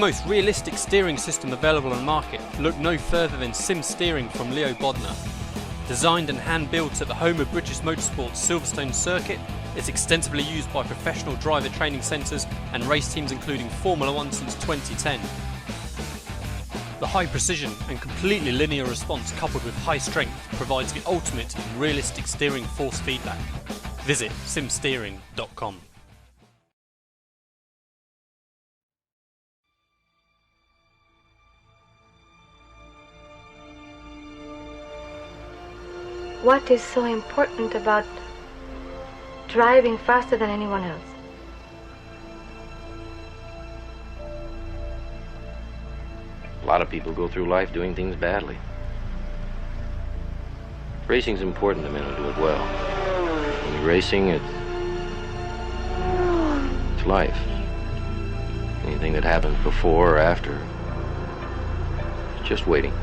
most realistic steering system available on the market, look no further than Sim Steering from Leo Bodnar. Designed and hand-built at the home of British Motorsport's Silverstone circuit, it's extensively used by professional driver training centres and race teams including Formula 1 since 2010. The high precision and completely linear response coupled with high strength provides the ultimate in realistic steering force feedback. Visit simsteering.com. What is so important about driving faster than anyone else? A lot of people go through life doing things badly. Racing's important to men who do it well. When you're racing, it's life. Anything that happens before or after, it's just waiting.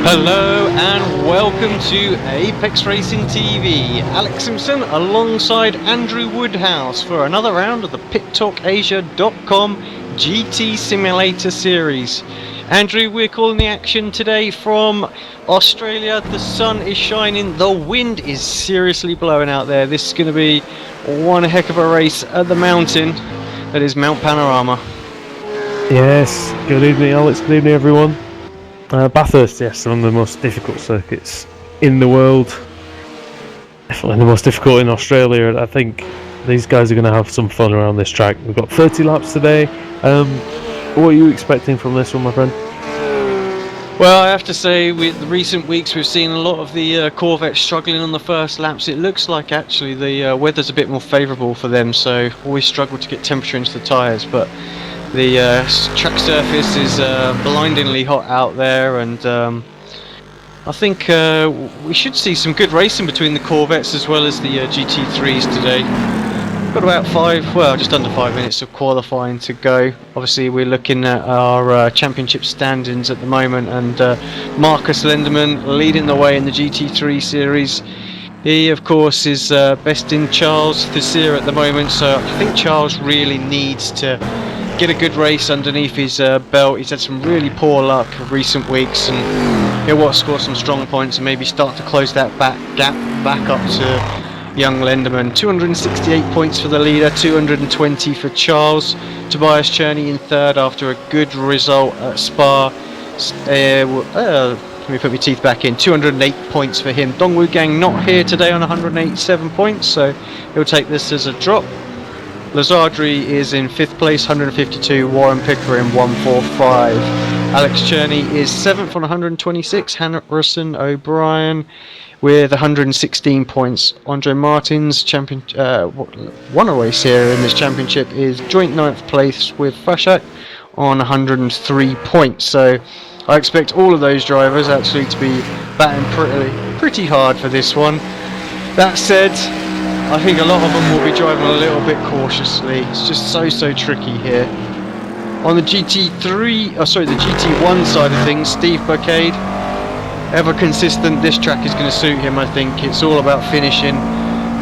Hello and welcome to Apex Racing TV. Alex Simpson alongside Andrew Woodhouse for another round of the PitTalkAsia.com GT Simulator Series. Andrew, we're calling the action today from Australia. The sun is shining, the wind is seriously blowing out there. This is going to be one heck of a race at the mountain that is Mount Panarama. Yes, good evening Alex, good evening everyone. Bathurst, yes, one of the most difficult circuits in the world. Definitely the most difficult in Australia. I think these guys are going to have some fun around this track. We've got 30 laps today. What are you expecting from this one, my friend? Well, I have to say, with the recent weeks we've seen a lot of the Corvettes struggling on the first laps. It looks like actually the weather's a bit more favourable for them, so always struggle to get temperature into the tyres, but the track surface is blindingly hot out there, and I think we should see some good racing between the Corvettes as well as the GT3s today. Got about just under 5 minutes of qualifying to go. Obviously we're looking at our championship standings at the moment, and Marcus Lenderman leading the way in the GT3 series. He of course is besting Charles Thesir at the moment, so I think Charles really needs to get a good race underneath his belt. He's had some really poor luck of recent weeks, and he'll want to score some strong points and maybe start to close that gap back up to young Lenderman. 268 points for the leader, 220 for Charles. Tobias Cherney in third after a good result at Spa. Let me put my teeth back in. 208 points for him. Dongwoo Gang not here today on 187 points, so he'll take this as a drop. Lazardri is in 5th place, 152. Warren Pickering, 145. Alex Cherney is 7th on 126. Harrison O'Brien with 116 points. Andre Martin's won a race here in this championship is joint 9th place with Fashak on 103 points. So I expect all of those drivers actually to be batting pretty hard for this one. That said, I think a lot of them will be driving a little bit cautiously. It's just so tricky here. On the the GT1 side of things, Steve Burkade, ever consistent. This track is going to suit him, I think. It's all about finishing.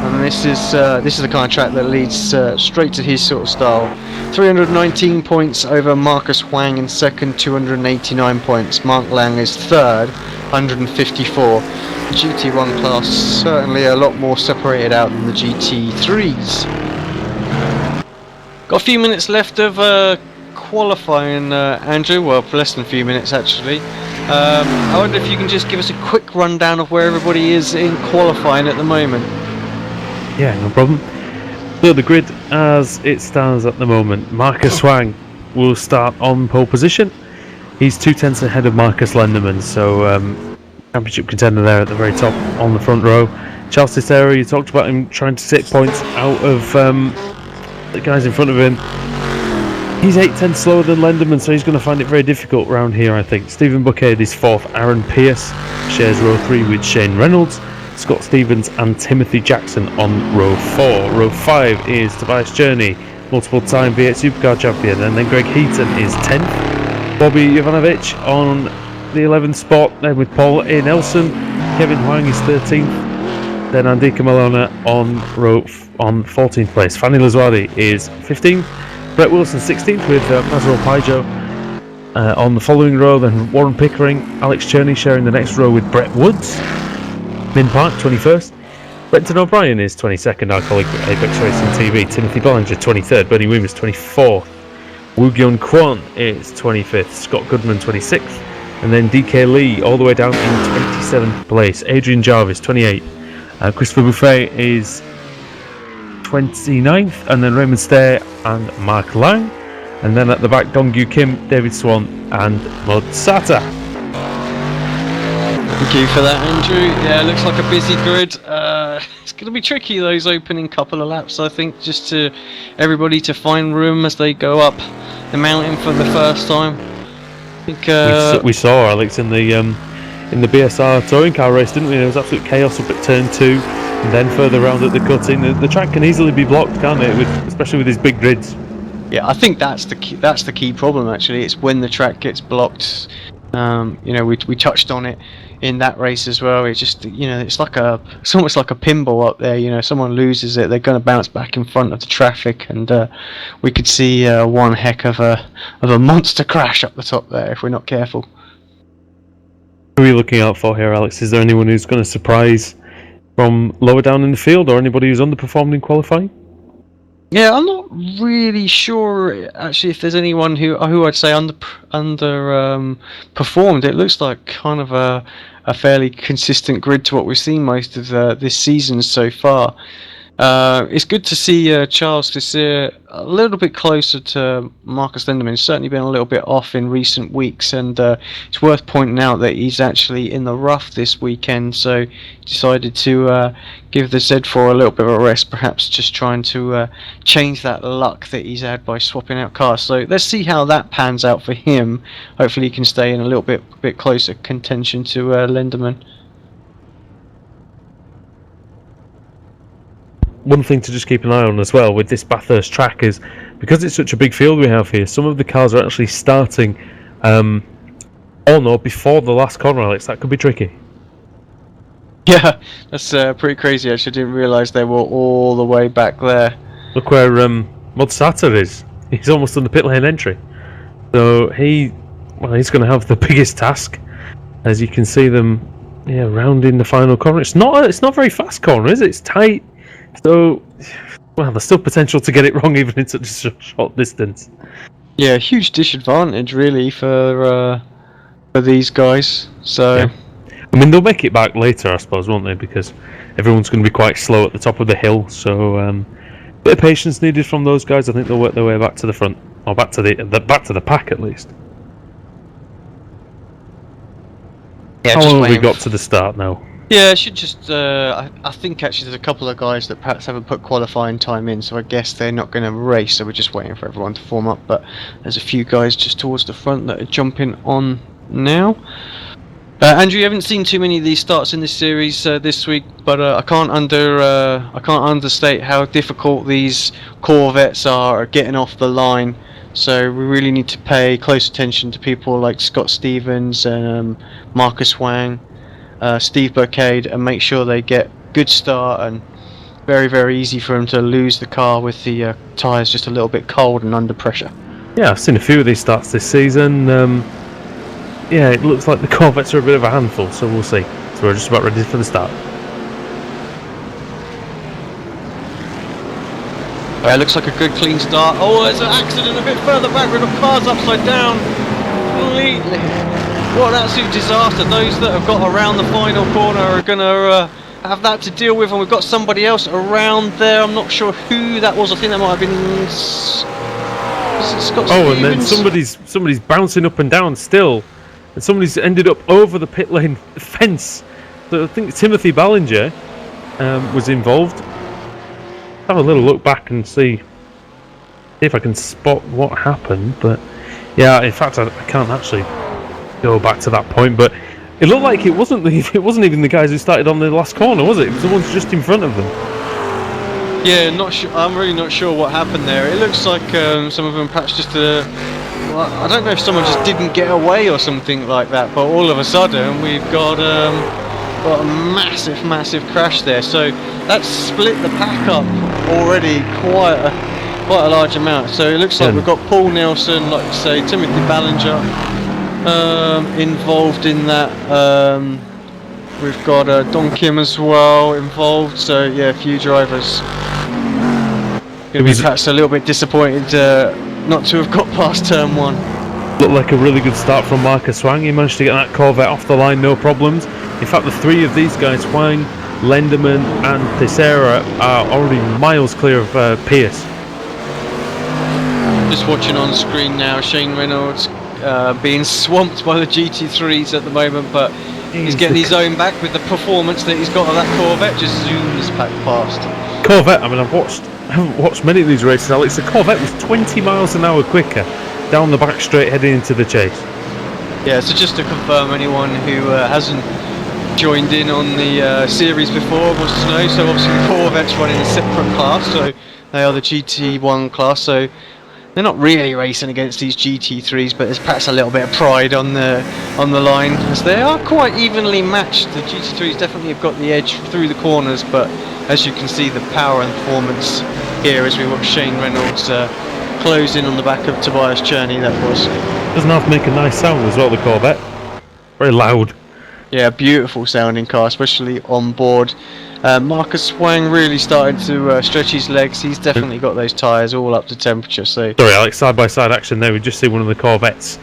and this is the kind of track that leads straight to his sort of style. 319 points over Marcus Huang in second, 289 points. Mark Lang is third, 154. The GT1 class certainly a lot more separated out than the GT3s. Got a few minutes left of qualifying, Andrew. Well, for less than a few minutes actually. I wonder if you can just give us a quick rundown of where everybody is in qualifying at the moment. Yeah, no problem. So the grid as it stands at the moment, Marcus Huang will start on pole position. He's 2/10 ahead of Marcus Lenderman, so championship contender there at the very top on the front row. Charles Tissera, you talked about him trying to take points out of the guys in front of him. He's 8/10 slower than Lenderman, so he's going to find it very difficult round here, I think. Stephen Buckade is fourth. Aaron Pierce shares row 3 with Shane Reynolds. Scott Stevens and Timothy Jackson on row 4. Row 5 is Tobias Journey, multiple time V8 Supercar champion, and then Greg Heaton is 10th. Bobby Jovanovic on the 11th spot, then with Paul A. Nelson. Kevin Huang is 13th. Then Andika Malona on 14th place. Fanny Lazuardi is 15th. Brett Wilson 16th with Mazro Paijo on the following row. Then Warren Pickering, Alex Cherney sharing the next row with Brett Woods. Min Park 21st. Brenton O'Brien is 22nd, our colleague at Apex Racing TV. Timothy Ballinger 23rd. Bernie Williams 24th. Woo Gyun Kwon is 25th. Scott Goodman 26th. And then DK Lee all the way down in 27th place. Adrian Jarvis 28th. Christopher Buffet is 29th, and then Raymond Stair and Mark Lang, and then at the back Dongyu Kim, David Swan and Mud Sata. Thank you for that, Andrew. Yeah, looks like a busy grid. It's going to be tricky those opening couple of laps, I think, just to everybody to find room as they go up the mountain for the first time. I think we saw Alex in the BSR touring car race, didn't we? There was absolute chaos up at turn 2. And then further round at the cutting, the track can easily be blocked, can't it? Especially with these big grids. Yeah, I think that's the key problem. Actually, it's when the track gets blocked. We touched on it in that race as well. It's just it's almost like a pinball up there. Someone loses it, they're going to bounce back in front of the traffic, and we could see one heck of a monster crash up the top there if we're not careful. Who are you looking out for here, Alex? Is there anyone who's going to surprise from lower down in the field, or anybody who's underperformed in qualifying? Yeah, I'm not really sure actually if there's anyone who I'd say underperformed. It looks like kind of a fairly consistent grid to what we've seen most of this season so far. It's good to see Charles Tissera a little bit closer to Marcus Lenderman. He's certainly been a little bit off in recent weeks, and it's worth pointing out that he's actually in the rough this weekend, so decided to give the Z4 a little bit of a rest, perhaps just trying to change that luck that he's had by swapping out cars. So let's see how that pans out for him. Hopefully he can stay in a little bit closer contention to Lenderman. One thing to just keep an eye on as well with this Bathurst track is, because it's such a big field we have here, some of the cars are actually starting on or before the last corner, Alex. That could be tricky. Yeah, that's pretty crazy. Actually, I didn't realise they were all the way back there. Look where Mud Sata is. He's almost on the pit lane entry. So he's going to have the biggest task. As you can see them rounding the final corner. It's not a very fast corner, is it? It's tight. So, there's still potential to get it wrong even in such a short distance. Yeah, huge disadvantage really for these guys. So, yeah. I mean, they'll make it back later, I suppose, won't they? Because everyone's going to be quite slow at the top of the hill. So, a bit of patience needed from those guys. I think they'll work their way back to the front, or back to the pack at least. Yeah, how long have we got to the start now? Yeah, I should just. I think actually there's a couple of guys that perhaps haven't put qualifying time in, so I guess they're not going to race. So we're just waiting for everyone to form up. But there's a few guys just towards the front that are jumping on now. Andrew, you haven't seen too many of these starts in this series this week, but I can't understate how difficult these Corvettes are at getting off the line. So we really need to pay close attention to people like Scott Stevens and Marcus Huang. Steve Burkade, and make sure they get good start and very, very easy for him to lose the car with the tyres just a little bit cold and under pressure. Yeah, I've seen a few of these starts this season. Yeah, it looks like the Corvettes are a bit of a handful, so we'll see. So we're just about ready for the start. Looks like a good clean start. Oh, there's an accident a bit further back with the car's upside down. Completely. What an absolute disaster. Those that have got around the final corner are going to have that to deal with, and we've got somebody else around there. I'm not sure who that was. I think that might have been Scott and then Stevens. somebody's bouncing up and down still, and somebody's ended up over the pit lane fence. So I think Timothy Ballinger was involved. Have a little look back and see if I can spot what happened. But yeah, in fact, I can't actually go back to that point. But it looked like it wasn't even the guys who started on the last corner, was it? It was the ones just in front of them. Yeah, not sure. I'm really not sure what happened there. It looks like some of them perhaps just I don't know if someone just didn't get away or something like that. But all of a sudden, we've got a massive crash there. So that's split the pack up already quite a large amount. So it looks like we've got Paul Nelson, like you say, Timothy Ballinger involved in that. We've got Don Kim as well involved. So yeah, a few drivers. Going to be perhaps a little bit disappointed not to have got past turn 1. Looked like a really good start from Marcus Wang. He managed to get that Corvette off the line, no problems. In fact, the three of these guys, Wang, Lenderman and Teixeira, are already miles clear of Pierce. Just watching on screen now, Shane Reynolds being swamped by the GT3s at the moment, but he's getting his own back with the performance that he's got on that Corvette. Just zooms past. Corvette, I mean, I haven't watched many of these races, Alex. The Corvette was 20 miles an hour quicker down the back straight heading into the chase. Yeah, so just to confirm, anyone who hasn't joined in on the series before wants to know, so obviously the Corvette's running a separate class, so they are the GT1 class, so they're not really racing against these GT3s, but there's perhaps a little bit of pride on the line, as they are quite evenly matched. The GT3s definitely have got the edge through the corners, but as you can see, the power and performance here as we watch Shane Reynolds close in on the back of Tobias Cherney, that was. Doesn't have to make a nice sound as well, the Corvette. Very loud. Yeah, beautiful sounding car, especially on board. Marcus Wang really started to stretch his legs. He's definitely got those tyres all up to temperature. So sorry, Alex, side-by-side action there. We just see one of the Corvettes.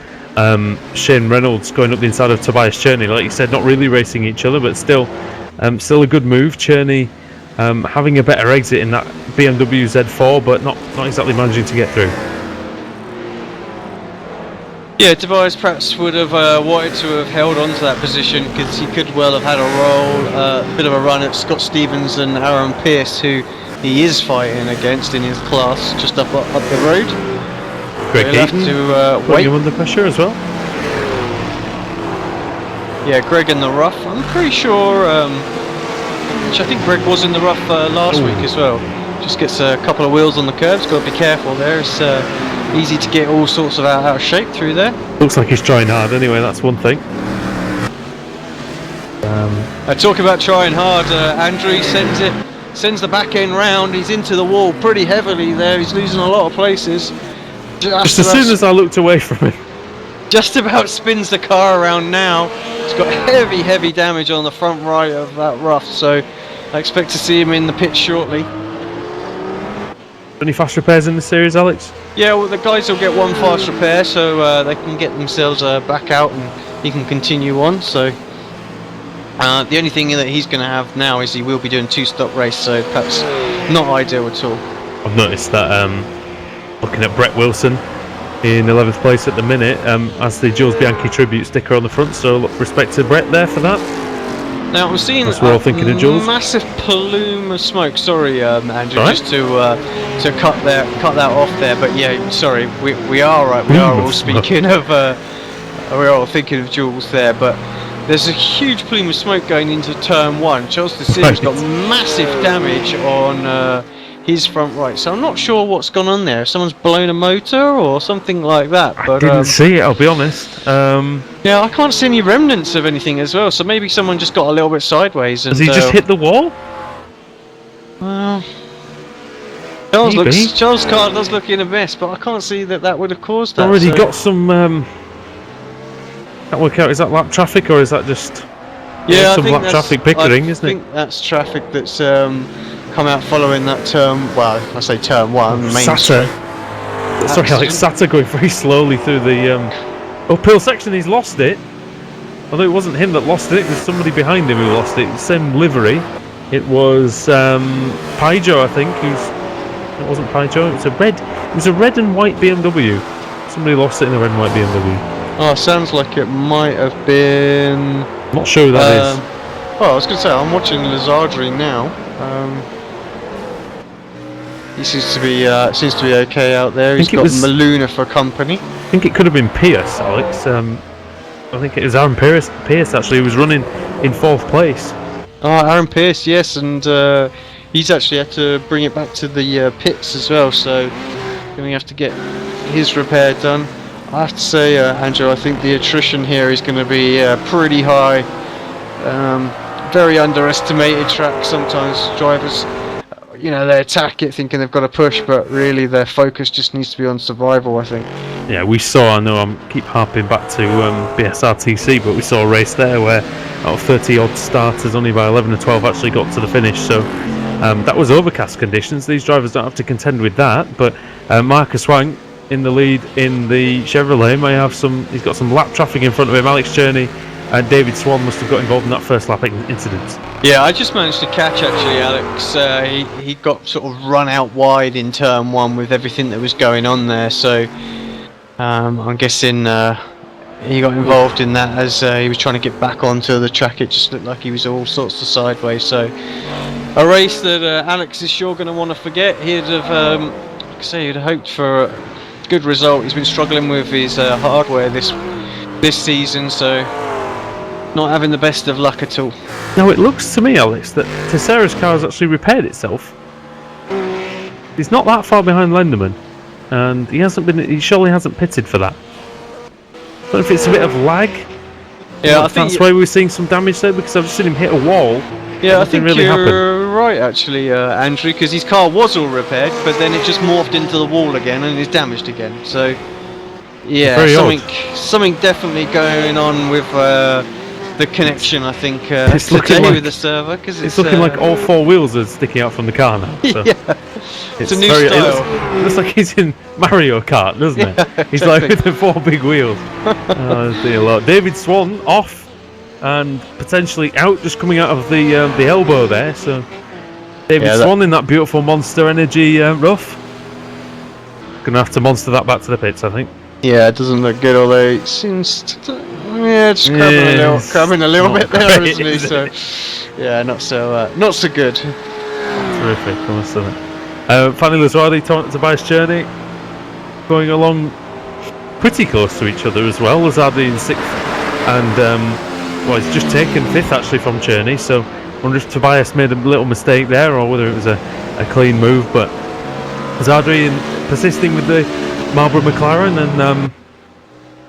Shane Reynolds going up the inside of Tobias Cherney. Like you said, not really racing each other, but still a good move. Cherney having a better exit in that BMW Z4, but not exactly managing to get through. Yeah, Tobias perhaps would have wanted to have held on to that position, because he could well have had a bit of a run at Scott Stevens and Aaron Pierce, who he is fighting against in his class just up the road. Greg Eaton putting him under pressure as well. Yeah, Greg in the rough. I'm pretty sure. I think Greg was in the rough last week as well. Just gets a couple of wheels on the curbs. Got to be careful there. It's easy to get all sorts of out of shape through there. Looks like he's trying hard anyway, that's one thing. Talk about trying hard, Andrew sends the back end round. He's into the wall pretty heavily there. He's losing a lot of places. Just as soon as I looked away from him. Just about spins the car around now. He's got heavy damage on the front right of that rough, so I expect to see him in the pit shortly. Any fast repairs in the series, Alex? Yeah, well, the guys will get one fast repair, so they can get themselves back out and he can continue on. So the only thing that he's going to have now is he will be doing 2-stop race, so perhaps not ideal at all. I've noticed that looking at Brett Wilson in 11th place at the minute, as the Jules Bianchi tribute sticker on the front, so respect to Brett there for that. Now I'm seeing we're all thinking of Jules. Massive plume of smoke. Sorry, Andrew, right. Just to cut that off there. But yeah, sorry, we are right. We are all speaking of we're all thinking of Jules there. But there's a huge plume of smoke going into turn 1. Charles Desir's got massive damage on his front right. So I'm not sure what's gone on there. If someone's blown a motor or something like that. But I didn't see it, I'll be honest. Yeah, I can't see any remnants of anything as well. So maybe someone just got a little bit sideways. And, has he just hit the wall? Well, Maybe. Charles' car does look in a mess, but I can't see that would have caused that. Already so- got some. Can't work out. Is that lap traffic or is that just? Yeah, I some think lap that's- traffic Pickering, I isn't it? think that's traffic that's come out following that turn. Well, I say turn one, main Sata. straight. Sorry, Alex. Sata going very slowly through the uphill section. He's lost it. Although it wasn't him that lost it, it was somebody behind him who lost it. Same livery. It was Paijo, I think. It wasn't Paijo. It was a red and white BMW. Somebody lost it in a red and white BMW. Oh, sounds like it might have been. I'm not sure who that is. Well, I was going to say I'm watching Lazardri now. He seems to be okay out there. He's think it got was- Maluna for company. I think it could have been Pierce, Alex. I think it was Aaron Pierce actually, who was running in 4th place. Oh, Aaron Pierce, yes, and he's actually had to bring it back to the pits as well, so going to have to get his repair done. I have to say, Andrew, I think the attrition here is going to be pretty high. Very underestimated track. Sometimes drivers, they attack it thinking they've got to push, but really their focus just needs to be on survival, I think. Yeah, we saw, I know I keep harping back to BSRTC, but we saw a race there where out of 30 odd starters, only by 11 or 12 actually got to the finish. So that was overcast conditions. These drivers don't have to contend with that, but Marcus Wang in the lead in the Chevrolet may have he's got some lap traffic in front of him. Alex Cherney and David Swan must have got involved in that first lap incident. Yeah, I just managed to catch actually Alex. He got sort of run out wide in turn one with everything that was going on there, so I'm guessing he got involved in that as he was trying to get back onto the track. It just looked like he was all sorts of sideways, so a race that Alex is sure going to want to forget. He'd have he'd hoped for a good result. He's been struggling with his hardware this season, so not having the best of luck at all. Now it looks to me, Alex, that Tessera's car has actually repaired itself. He's not that far behind Lenderman, and he surely hasn't pitted for that. I don't know if it's a bit of lag. Yeah, I think that's why we're seeing some damage there, because I've just seen him hit a wall. Yeah, I Nothing think really you're happened. right actually, Andrew, because his car was all repaired, but then it just morphed into the wall again and is damaged again. So yeah, Very something definitely going on with the connection, I think, It's looking today like- with the server, because It's looking like all 4 wheels are sticking out from the car now. So yeah, it's a new It style. looks like he's in Mario Kart, doesn't it? Yeah, He's like exactly. with the 4 big wheels. Oh, dear Lord. David Swan off and potentially out, just coming out of the elbow there. So David Swan in that beautiful Monster Energy rough. Gonna have to monster that back to the pits, I think. Yeah, it doesn't look good, although it seems to, just crabbing a little not bit there, great, isn't he? is So yeah, not so good. Terrific, I must admit. Finally, Lazardi, Tobias Cherney going along pretty close to each other as well. Lazardi in 6th, and he's just taken 5th actually from Cherney. So I wonder if Tobias made a little mistake there, or whether it was a clean move. But Lazardi persisting with the Marlboro McLaren, and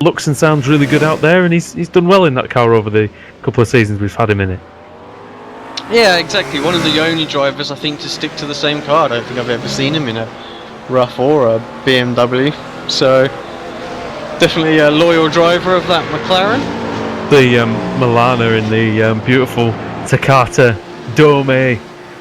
looks and sounds really good out there, and he's done well in that car over the couple of seasons we've had him in it. Yeah, exactly. One of the only drivers, I think, to stick to the same car. I don't think I've ever seen him in a rough or a BMW. So, definitely a loyal driver of that McLaren. The Milana in the beautiful Takata Dome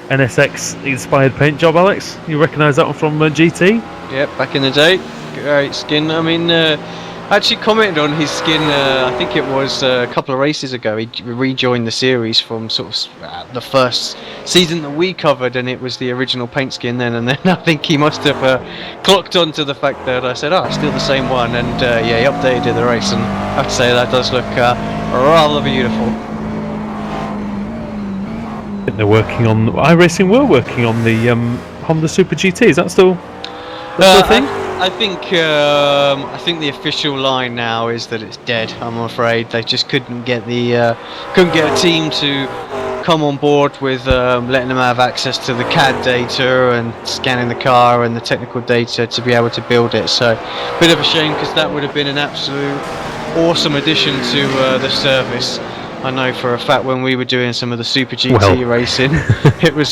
NSX inspired paint job, Alex. You recognise that one from GT? Yep, back in the day. Great skin. I mean, I actually commented on his skin, I think it was a couple of races ago. He rejoined the series from sort of the first season that we covered, and it was the original paint skin then, and then I think he must have clocked on to the fact that I said, still the same one, and yeah, he updated the race, and I have to say that does look rather beautiful. I think they're working on... iRacing were working on the Honda Super GT. Is that still a thing? I think the official line now is that it's dead. I'm afraid they just couldn't get a team to come on board with letting them have access to the CAD data and scanning the car and the technical data to be able to build it. So, bit of a shame, because that would have been an absolute awesome addition to the service. I know for a fact when we were doing some of the Super GT Well. racing, it was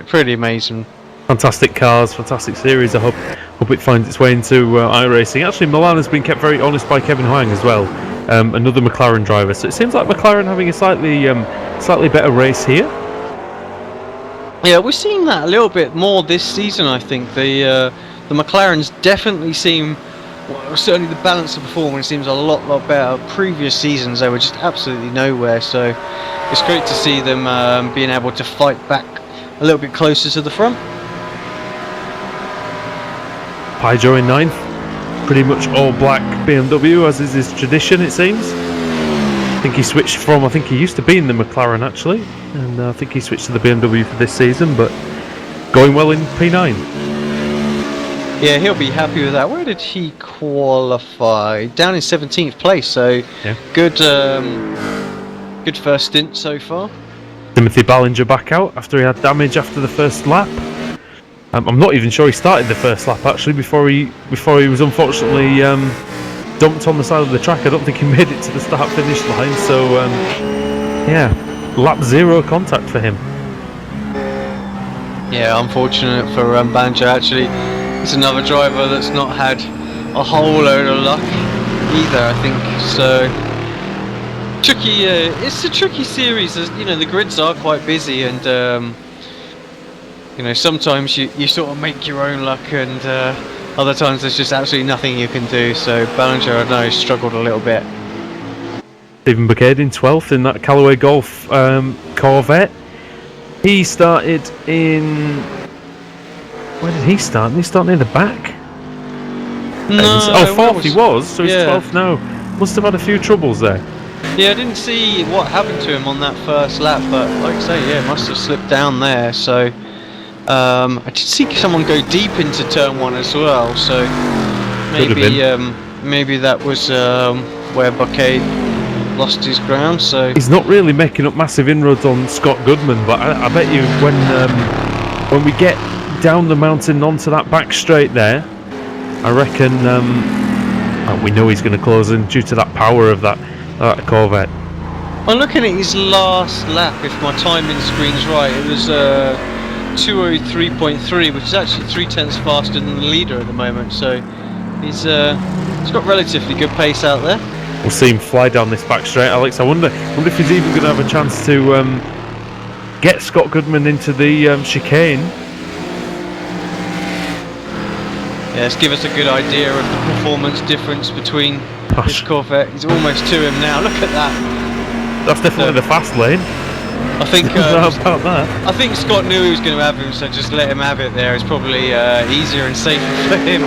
pretty amazing. Fantastic cars, fantastic series. I hope it finds its way into iRacing. Actually, Milan has been kept very honest by Kevin Huang as well, another McLaren driver. So it seems like McLaren having a slightly better race here. Yeah, we're seeing that a little bit more this season. I think the McLarens definitely seem. Well, certainly the balance of performance seems a lot better. Previous seasons they were just absolutely nowhere. So it's great to see them being able to fight back a little bit closer to the front. Peugeot in 9th, pretty much all black BMW as is his tradition, it seems. I think he switched from, I think he used to be in the McLaren actually, and I think he switched to the BMW for this season, but going well in P9. Yeah, he'll be happy with that. Where did he qualify? Down in 17th place, so Yeah. good first stint so far. Timothy Ballinger back out after he had damage after the first lap. I'm not even sure he started the first lap actually before he was unfortunately dumped on the side of the track. I don't think he made it to the start finish line, so yeah, lap 0 contact for him. Yeah, unfortunate for Ballinger actually. He's another driver that's not had a whole load of luck either, I think. So tricky. It's a tricky series. You know, the grids are quite busy, and you know, sometimes you sort of make your own luck, and other times there's just absolutely nothing you can do. So Ballinger, I know, struggled a little bit. Stephen Bucade in 12th in that Callaway Golf Corvette. He started in. Where did he start? Did he start near the back? No, 4th he was, so he's yeah. 12th now. Must have had a few troubles there. Yeah, I didn't see what happened to him on that first lap, but like I say, yeah, must have slipped down there. So I did see someone go deep into turn 1 as well. So maybe that was where Bucade lost his ground. So he's not really making up massive inroads on Scott Goodman, but I bet you when we get down the mountain onto that back straight there, I reckon we know he's going to close in due to that power of that Corvette. I'm looking at his last lap. If my timing screen's right, it was 2:03.3, which is actually 0.3 faster than the leader at the moment. So he's got relatively good pace out there. We'll see him fly down this back straight, Alex. I wonder if he's even going to have a chance to get Scott Goodman into the chicane. Yeah, let's give us a good idea of the performance difference between this Corvette. He's almost to him now. Look at that. That's definitely the fast lane. I think How about that? I think Scott knew he was going to have him, so just let him have it there. It's probably easier and safer for him.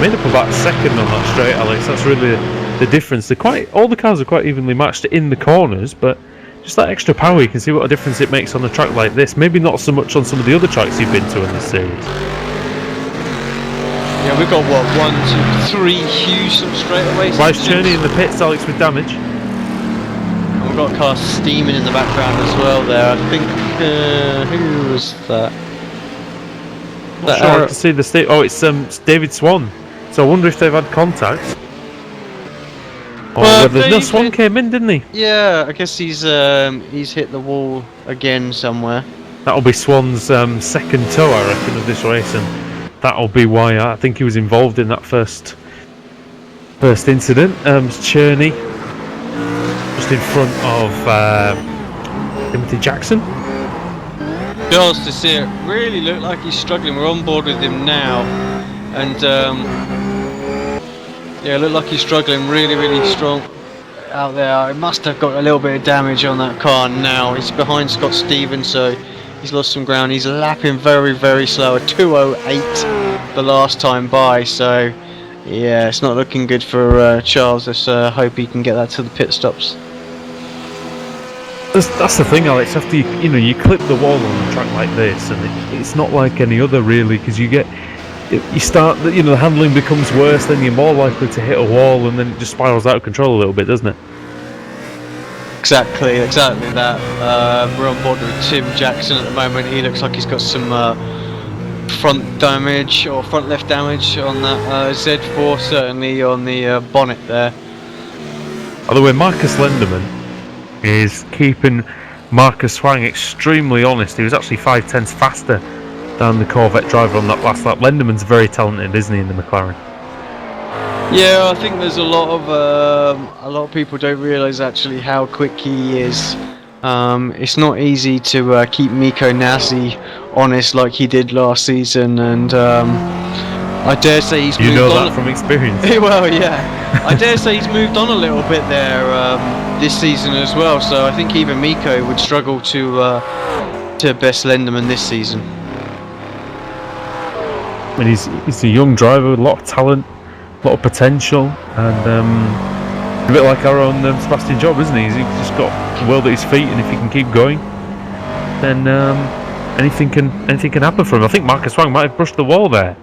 Made up about a second on that straight, Alex. That's really the difference. All the cars are quite evenly matched in the corners, but just that extra power, you can see what a difference it makes on a track like this. Maybe not so much on some of the other tracks you've been to in this series. Yeah, we've got what, 1, 2, 3 huge sort of straightaways. Bryce Cherney in the pits, Alex, with damage. And we've got cars steaming in the background as well there. I think who was that? Not sure. I can see the state. Oh, it's David Swan. So I wonder if they've had contact. No, Swan came in, didn't he? Yeah, I guess he's hit the wall again somewhere. That'll be Swan's second tow, I reckon, of this race, and that'll be why I think he was involved in that first incident. Cherney just in front of Timothy Jackson. Just to see it really look like he's struggling. We're on board with him now, and yeah, look like he's struggling really strong out there. He must have got a little bit of damage on that car now. He's behind Scott Stevens, so he's lost some ground. He's lapping very slow, a 2:08 the last time by, so yeah, it's not looking good for Charles. Let's hope he can get that to the pit stops. That's the thing, Alex. After you clip the wall on a track like this, and it's not like any other really, because you start, the handling becomes worse, then you're more likely to hit a wall, and then it just spirals out of control a little bit, doesn't it? Exactly that. We're on board with Tim Jackson at the moment. He looks like he's got some front damage or front left damage on that Z4, certainly on the bonnet there. By the way, Marcus Lenderman is keeping Marcus Wang extremely honest. He was actually 5/10 faster than the Corvette driver on that last lap. Lindeman's very talented, isn't he, in the McLaren? Yeah, I think there's a lot of people don't realise actually how quick he is. It's not easy to keep Miko Nasi honest like he did last season, and I dare say he's moved on. You know that from experience. Well, yeah. I dare say he's moved on a little bit there this season as well. So I think even Miko would struggle to best Lindemann this season. I mean, he's a young driver with a lot of talent, a lot of potential, and a bit like our own Sebastian Job, isn't he? He's just got the world at his feet, and if he can keep going, then anything can happen for him. I think Marcus Wang might have brushed the wall there.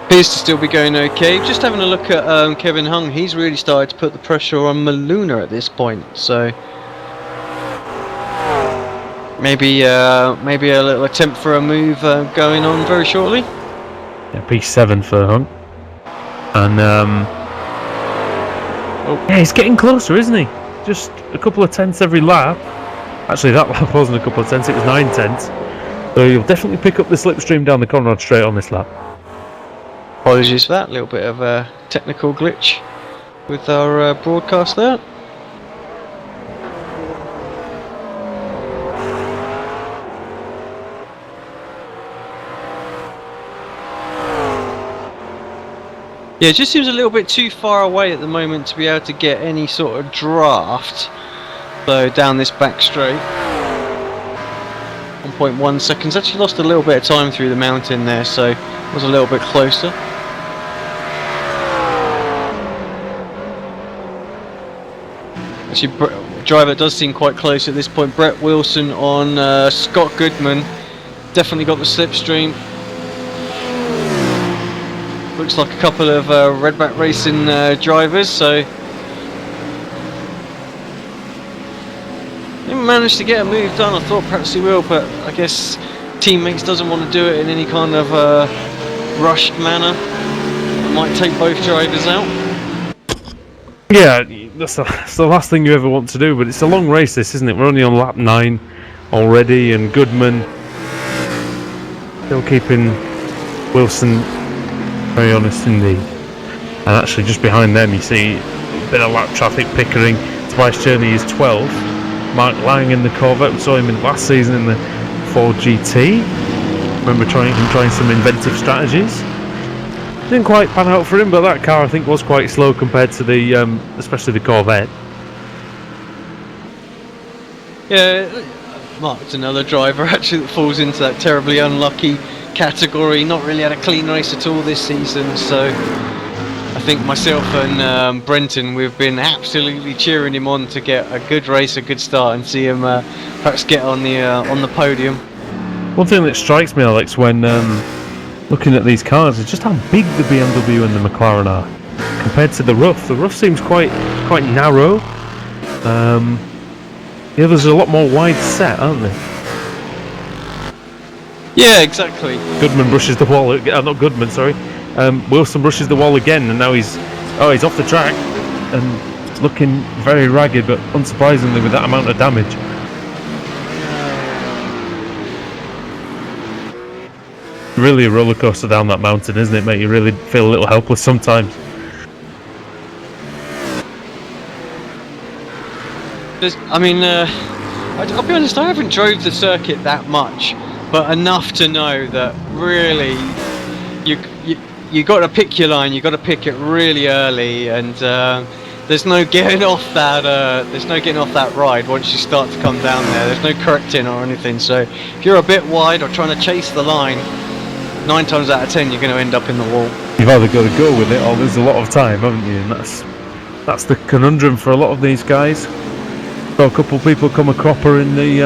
Appears to still be going okay. Just having a look at Kevin Hung, he's really started to put the pressure on Maluna at this point. So maybe a little attempt for a move going on very shortly. Yeah, P7 for Hung, and yeah, he's getting closer, isn't he? Just a couple of tenths every lap. Actually, that lap wasn't a couple of tenths; it was 9 tenths. So you'll definitely pick up the slipstream down the Conrad straight on this lap. Apologies for that, a little bit of a technical glitch with our broadcast there. Yeah, it just seems a little bit too far away at the moment to be able to get any sort of draft. So down this back straight, 1.1 seconds. Actually lost a little bit of time through the mountain there, so was a little bit closer. Actually, driver does seem quite close at this point. Brett Wilson on Scott Goodman. Definitely got the slipstream. Looks like a couple of Redback Racing drivers, so didn't manage to get a move done. I thought perhaps he will, but I guess teammates doesn't want to do it in any kind of rushed manner. Might take both drivers out. Yeah, that's the last thing you ever want to do, but it's a long race this, isn't it? We're only on lap 9 already, and Goodman still keeping Wilson very honest indeed. And actually just behind them you see a bit of lap traffic. Pickering, Tobias Journey is 12th. Mark Lang in the Corvette, we saw him in last season in the Ford GT. Remember trying some inventive strategies. Didn't quite pan out for him, but that car I think was quite slow compared to the especially the Corvette. Yeah, Mark's another driver actually that falls into that terribly unlucky category. Not really had a clean race at all this season, so I think myself and Brenton, we've been absolutely cheering him on to get a good race, a good start, and see him perhaps get on the podium. One thing that strikes me, Alex, when looking at these cars is just how big the BMW and the McLaren are compared to the rough. The rough seems quite narrow. The others are a lot more wide set, aren't they? Yeah, exactly. Goodman brushes the wall. Not Goodman, sorry. Wilson brushes the wall again, and now he's off the track and looking very ragged, but unsurprisingly with that amount of damage. Really a roller coaster down that mountain, isn't it, mate? You really feel a little helpless sometimes. I'll be honest, I haven't drove the circuit that much, but enough to know that really you got to pick your line. You got to pick it really early, and there's no getting off that. There's no getting off that ride once you start to come down there. There's no correcting or anything. So if you're a bit wide or trying to chase the line, 9 times out of 10 you're going to end up in the wall. You've either got to go with it or lose a lot of time, haven't you? And that's the conundrum for a lot of these guys. Got a couple of people come a cropper in the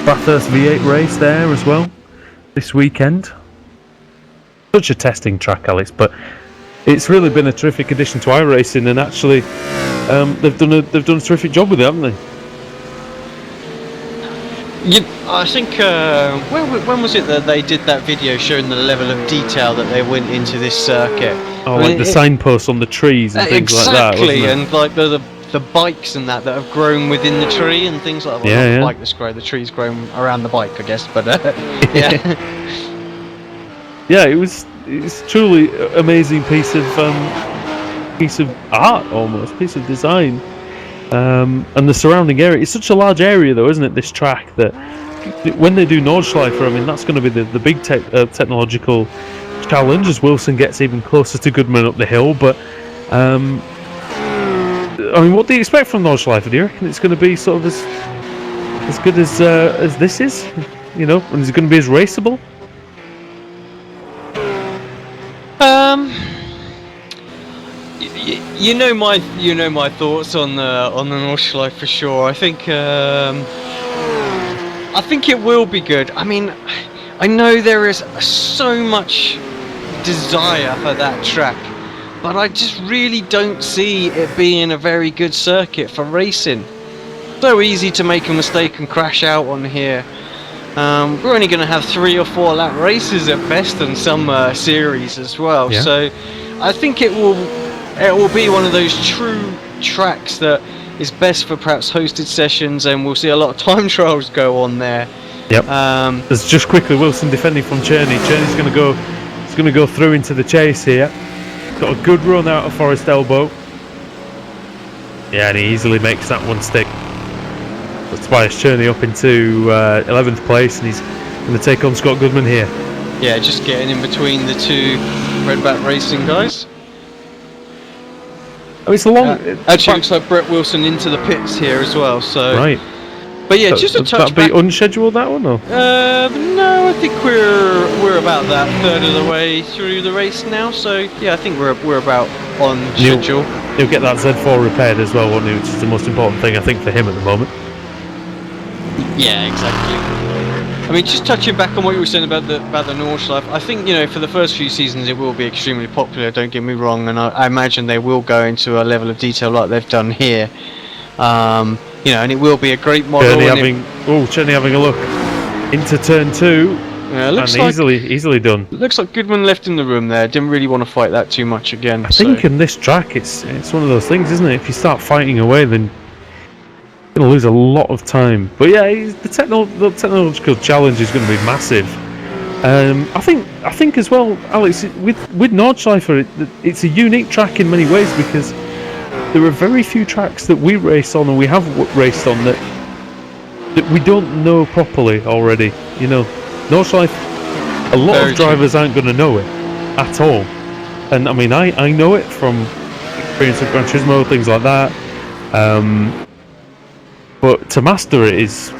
Bathurst V8 race there as well this weekend. Such a testing track, Alex, but it's really been a terrific addition to iRacing, and actually they've done a terrific job with it, haven't they? I think when was it that they did that video showing the level of detail that they went into this circuit? Oh, like the signposts on the trees and things like that. Exactly, and like the the bikes and that have grown within the tree and things like that. Well, not the bike that's grown, the tree's grown around the bike, I guess. But yeah, yeah, it's truly amazing piece of art, almost piece of design. And the surrounding area, it's such a large area though, isn't it, this track, that when they do Nordschleife, I mean, that's going to be the big technological challenge as Wilson gets even closer to Goodman up the hill. But I mean, what do you expect from Nordschleife? Do you reckon it's going to be sort of as good as this is, you know, and is it going to be as raceable? You know my thoughts on the Nordschleife for sure. I think it will be good. I mean, I know there is so much desire for that track, but I just really don't see it being a very good circuit for racing. So easy to make a mistake and crash out on here. We're only going to have 3 or 4 lap races at best, and some series as well. Yeah. So I think it will be one of those true tracks that is best for perhaps hosted sessions, and we'll see a lot of time trials go on there. Yep. There's just quickly Wilson defending from Cherney. Cherney's going to go. He's going to go through into the chase here. Got a good run out of Forest Elbow. Yeah, and he easily makes that one stick. That's why it's Cherney up into 11th place, and he's going to take on Scott Goodman here. Yeah, just getting in between the two Redback Racing guys. Oh, it's a long. Actually, looks like Brett Wilson into the pits here as well. So Right. But yeah, just a touch Would that be unscheduled, that one, or? No, I think we're about that third of the way through the race now. So yeah, I think we're about on schedule. He'll get that Z4 repaired as well, won't he? Which is the most important thing, I think, for him at the moment. Yeah, exactly. I mean, just touching back on what you were saying about the Nordschleife, I think, you know, for the first few seasons it will be extremely popular, don't get me wrong, and I imagine they will go into a level of detail like they've done here. You know, and it will be a great model. Cherney having a look into turn 2. Yeah, looks and like, easily done. Looks like Goodman left in the room there. Didn't really want to fight that too much again. I think in this track, it's one of those things, isn't it? If you start fighting away, then you're going to lose a lot of time. But yeah, the technological challenge is going to be massive. I think as well, Alex, with Nordschleife, it's a unique track in many ways, because there are very few tracks that we race on, and we have raced on, that we don't know properly already. You know, Nordschleife, a lot of drivers aren't going to know it at all. And I mean, I know it from experience of Gran Turismo, things like that. But to master it is,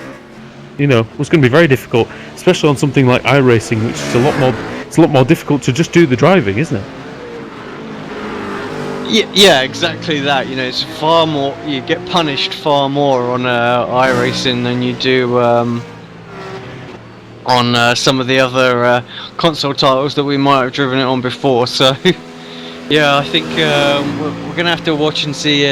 you know, it's going to be very difficult, especially on something like iRacing, which is a lot more difficult to just do the driving, isn't it? Yeah, exactly that. You know, it's far more. You get punished far more on iRacing than you do on some of the other console titles that we might have driven it on before. So, yeah, I think we're gonna have to watch and see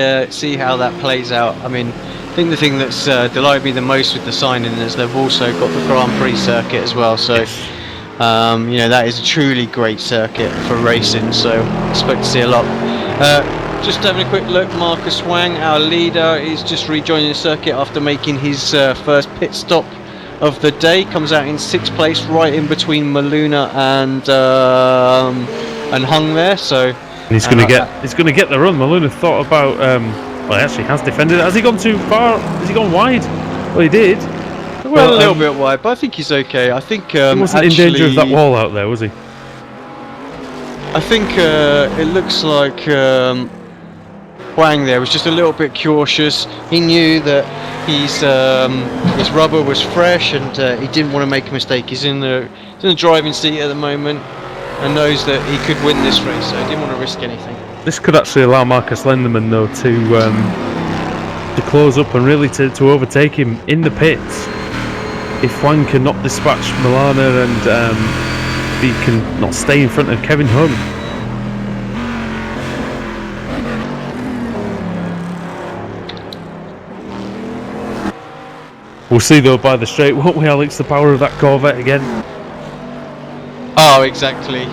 how that plays out. I mean, I think the thing that's delighted me the most with the signing is they've also got the Grand Prix circuit as well. So. You know, that is a truly great circuit for racing, so expect to see a lot. Just having a quick look, Marcus Wang, our leader, is just rejoining the circuit after making his first pit stop of the day. Comes out in 6th place, right in between Maluna and Hung there. So and he's going to get the run. Maluna thought about well, he actually has defended it. Has he gone too far? Has he gone wide? Well, he did. Well, a little bit wide, but I think he's okay. I think he wasn't in danger of that wall out there, was he? I think it looks like Wang there was just a little bit cautious. He knew that his rubber was fresh, and he didn't want to make a mistake. He's in the driving seat at the moment and knows that he could win this race, so he didn't want to risk anything. This could actually allow Marcus Lenderman, though, to close up and really to overtake him in the pits. If Wang cannot dispatch Milana, and he can not stay in front of Kevin Hung. We'll see though by the straight, won't we, Alex, the power of that Corvette again? Oh, exactly.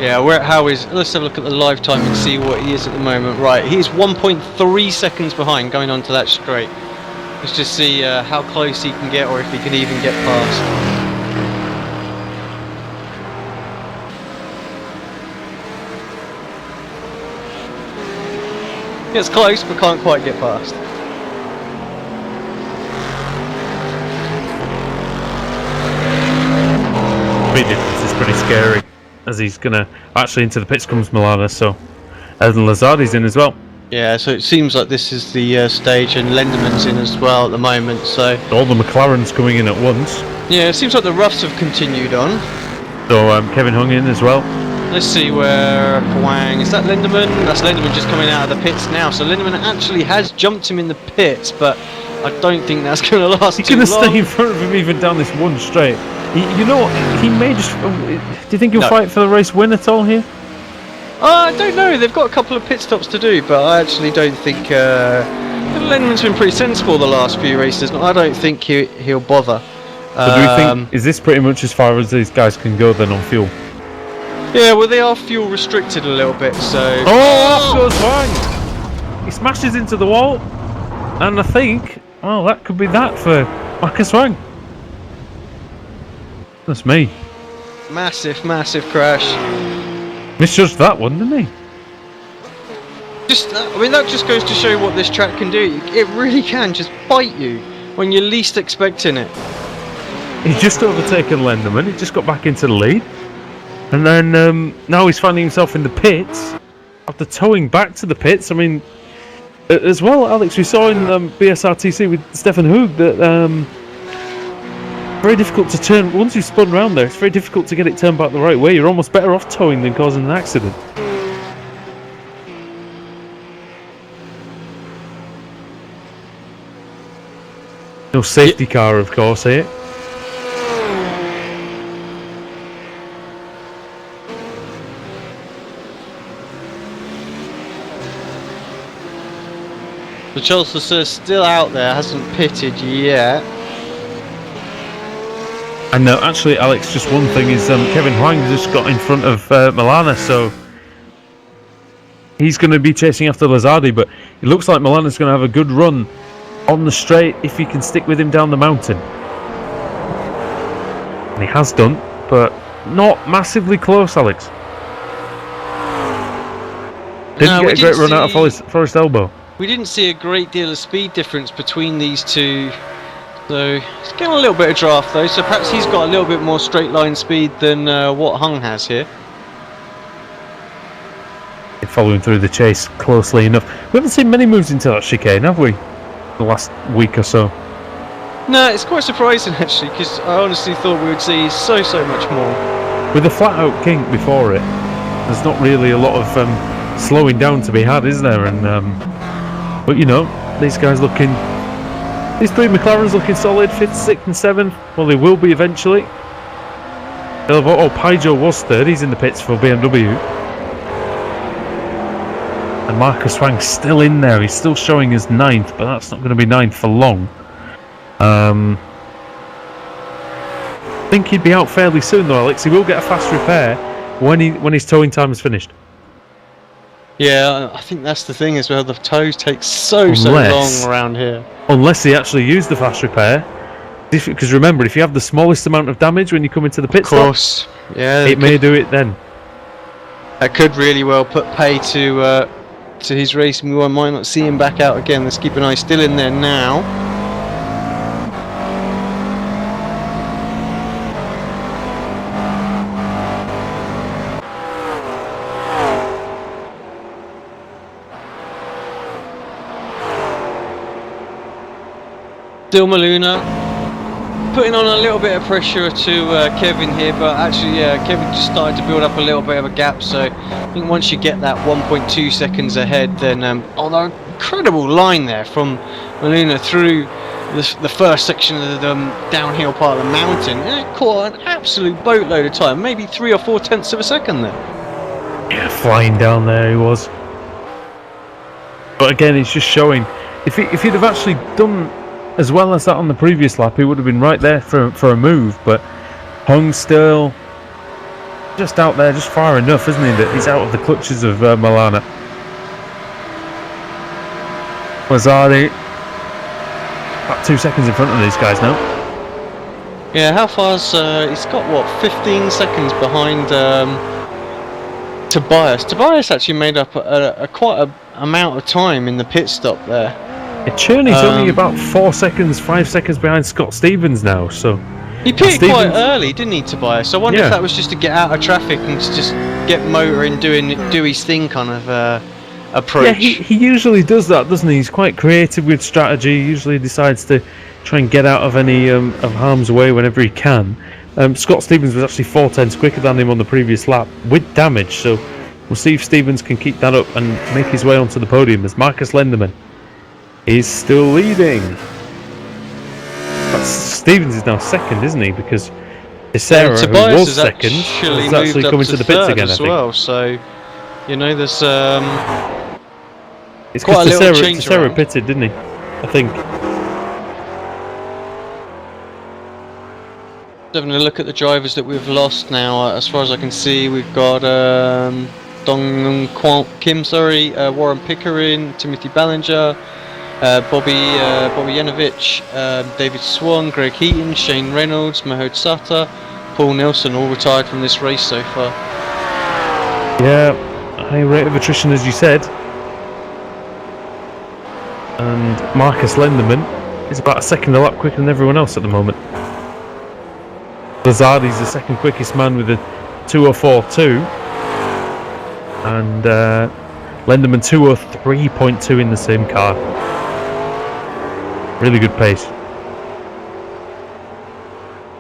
Yeah, how is? Let's have a look at the live time and see what he is at the moment. Right, he's 1.3 seconds behind going onto that straight. Let's just see how close he can get, or if he can even get past. Gets close, but can't quite get past. Speed difference is pretty scary, as he's gonna actually into the pits comes Milana, so and Lazardi's in as well. Yeah, so it seems like this is the stage, and Lenderman's in as well at the moment. So all the McLarens coming in at once. yeah, it seems like the roughs have continued on. So Kevin Hung in as well. Let's see where Huang is. That Lenderman? That's Lenderman just coming out of the pits now. So Lenderman actually has jumped him in the pits, but I don't think that's going to last He's too going long. to stay in front of him even down this one straight. You know what? He may just. Do you think he'll fight for the race win at all here? I don't know. They've got a couple of pit stops to do, but I actually don't think. Lenderman's been pretty sensible the last few races. I don't think he'll bother. So do we think is this pretty much as far as these guys can go then on fuel? Yeah, well they are fuel restricted a little bit, so. Oh, goes Wang! He smashes into the wall, and I think, oh, that could be that for Marcus Wang. That's me. Massive, massive crash. Misjudged that one, didn't he? I mean, that just goes to show what this track can do. It really can just bite you when you're least expecting it. He's just overtaken Lenderman. He just got back into the lead, and then now he's finding himself in the pits after towing back to the pits. I mean, as well, Alex, we saw in BSRTC with Stefan Hoog that very difficult to turn once you spun around there. It's very difficult to get it turned back the right way. You're almost better off towing than causing an accident. No safety car, of course, here. The Chelsea is still out there, hasn't pitted yet. And actually, Alex, just one thing is Kevin Huang just got in front of Milana, so he's going to be chasing after Lazardi, but it looks like Milana's going to have a good run on the straight if he can stick with him down the mountain. And he has done, but not massively close, Alex. Didn't get a great run out of Forest Elbow. We didn't see a great deal of speed difference between these two. So he's getting a little bit of draft though, so perhaps he's got a little bit more straight line speed than what Hung has here. Following through the chase closely enough. We haven't seen many moves into that chicane, have we? The last week or so. No, it's quite surprising actually, because I honestly thought we would see so much more. With the flat out kink before it, there's not really a lot of slowing down to be had, is there? And but you know, these guys looking. These three McLarens looking solid, 5th, 6th and 7th. Well, they will be eventually. Paijo was 3rd, he's in the pits for BMW. And Marcus Wang's still in there, he's still showing as 9th, but that's not going to be 9th for long. I think he'd be out fairly soon though, Alex. He will get a fast repair when his towing time is finished. Yeah, I think that's the thing as well. The tows take so long around here. Unless they actually use the fast repair. Because remember, if you have the smallest amount of damage when you come into the pit stop, yeah, it may do it then. That could really well put pay to his racing. We might not see him back out again. Let's keep an eye. Still in there now. Still Maluna putting on a little bit of pressure to Kevin here, but actually Kevin just started to build up a little bit of a gap, so I think once you get that 1.2 seconds ahead, then the incredible line there from Maluna through the first section of the downhill part of the mountain, and it caught an absolute boatload of time, maybe 3 or 4 tenths of a second there. Yeah, flying down there he was. But again, it's just showing, if he'd have actually done as well as that on the previous lap, he would have been right there for a move, but Hung still just out there, just far enough, isn't he, that he's out of the clutches of Milana. Mazzardi about 2 seconds in front of these guys now. Yeah, how far's he's got what 15 seconds behind Tobias. Tobias actually made up quite a amount of time in the pit stop there. Yeah, Cherney's only about 4 seconds, 5 seconds behind Scott Stevens now, so he pitted quite early, didn't he, Tobias? I wonder if that was just to get out of traffic and to just get motoring, do his thing kind of approach. Yeah, he usually does that, doesn't he? He's quite creative with strategy. He usually decides to try and get out of any of harm's way whenever he can. Scott Stevens was actually 4/10 quicker than him on the previous lap with damage, so we'll see if Stevens can keep that up and make his way onto the podium as Marcus Lenderman is still leading. But Stevens is now second, isn't he? Because Sarah, who was second, is actually coming to the pits again, I think. Well, so you know, there's it's quite a little change. Sarah pitted, didn't he? I think. Having a look at the drivers that we've lost now, as far as I can see, we've got Dong Kim, Warren Pickering, Timothy Ballinger, Bobby Yanovich, David Swan, Greg Heaton, Shane Reynolds, Mahod Sata, Paul Nelson, all retired from this race so far. Yeah, high rate of attrition, as you said. And Marcus Lenderman is about a second a lap quicker than everyone else at the moment. Lazzardi's the second quickest man with a 2:04.2, and Lenderman 2:03.2 in the same car. Really good pace.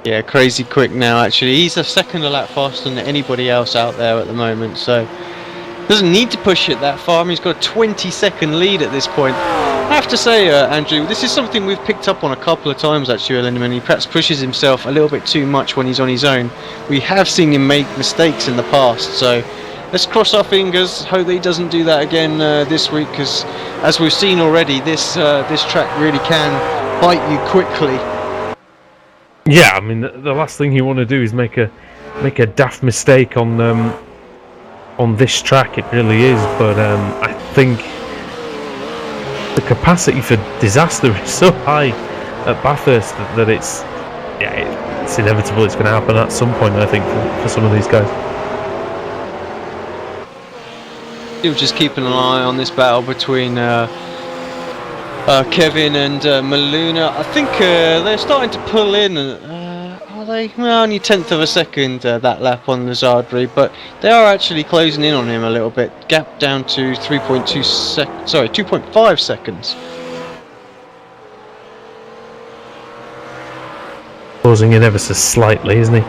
Yeah, crazy quick now. Actually, he's a second a lap faster than anybody else out there at the moment, so doesn't need to push it that far. I mean, he's got a 20-second lead at this point. I have to say, Andrew, this is something we've picked up on a couple of times actually. Lenderman, he perhaps pushes himself a little bit too much when he's on his own. We have seen him make mistakes in the past, so let's cross our fingers, hope that he doesn't do that again this week, because as we've seen already, this track really can bite you quickly. Yeah, I mean, the last thing you want to do is make a daft mistake on this track. It really is, but I think the capacity for disaster is so high at Bathurst that it's inevitable. It's going to happen at some point, I think, for some of these guys. Still just keeping an eye on this battle between Kevin and Maluna. I think they're starting to pull in. Are they? Well, only 1/10 of a second that lap on Lazzardi, but they are actually closing in on him a little bit. Gap down to 2.5 seconds. Closing in ever so slightly, isn't he?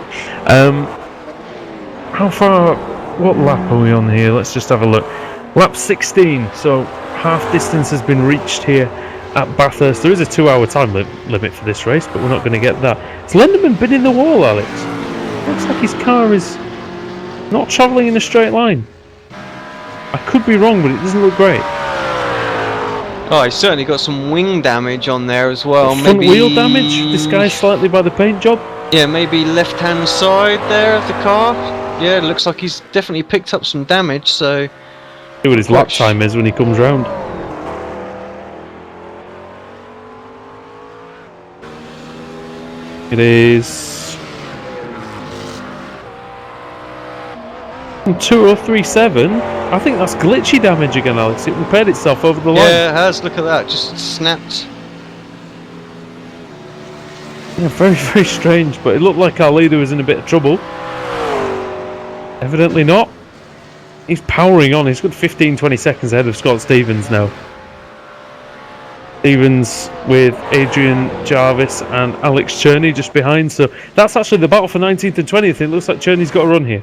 How far? What lap are we on here? Let's just have a look. Lap 16, so half distance has been reached here at Bathurst. There is a 2-hour time limit for this race, but we're not going to get that. Has Lenderman been in the wall, Alex? Looks like his car is not travelling in a straight line. I could be wrong, but it doesn't look great. Oh, he's certainly got some wing damage on there as well. Front wheel damage, disguised slightly by the paint job. Yeah, maybe left-hand side there of the car. Yeah, it looks like he's definitely picked up some damage, so... See what his lap time is when he comes round. It is 2:03.7. I think that's glitchy damage again, Alex. It repaired itself over the line. Yeah, it has. Look at that. Just snapped. Yeah, very, very strange. But it looked like our leader was in a bit of trouble. Evidently not. He's powering on. He's got 15-20 seconds ahead of Scott Stevens now. Stevens with Adrian Jarvis and Alex Cherney just behind. So that's actually the battle for 19th and 20th. It looks like Cherney's got a run here.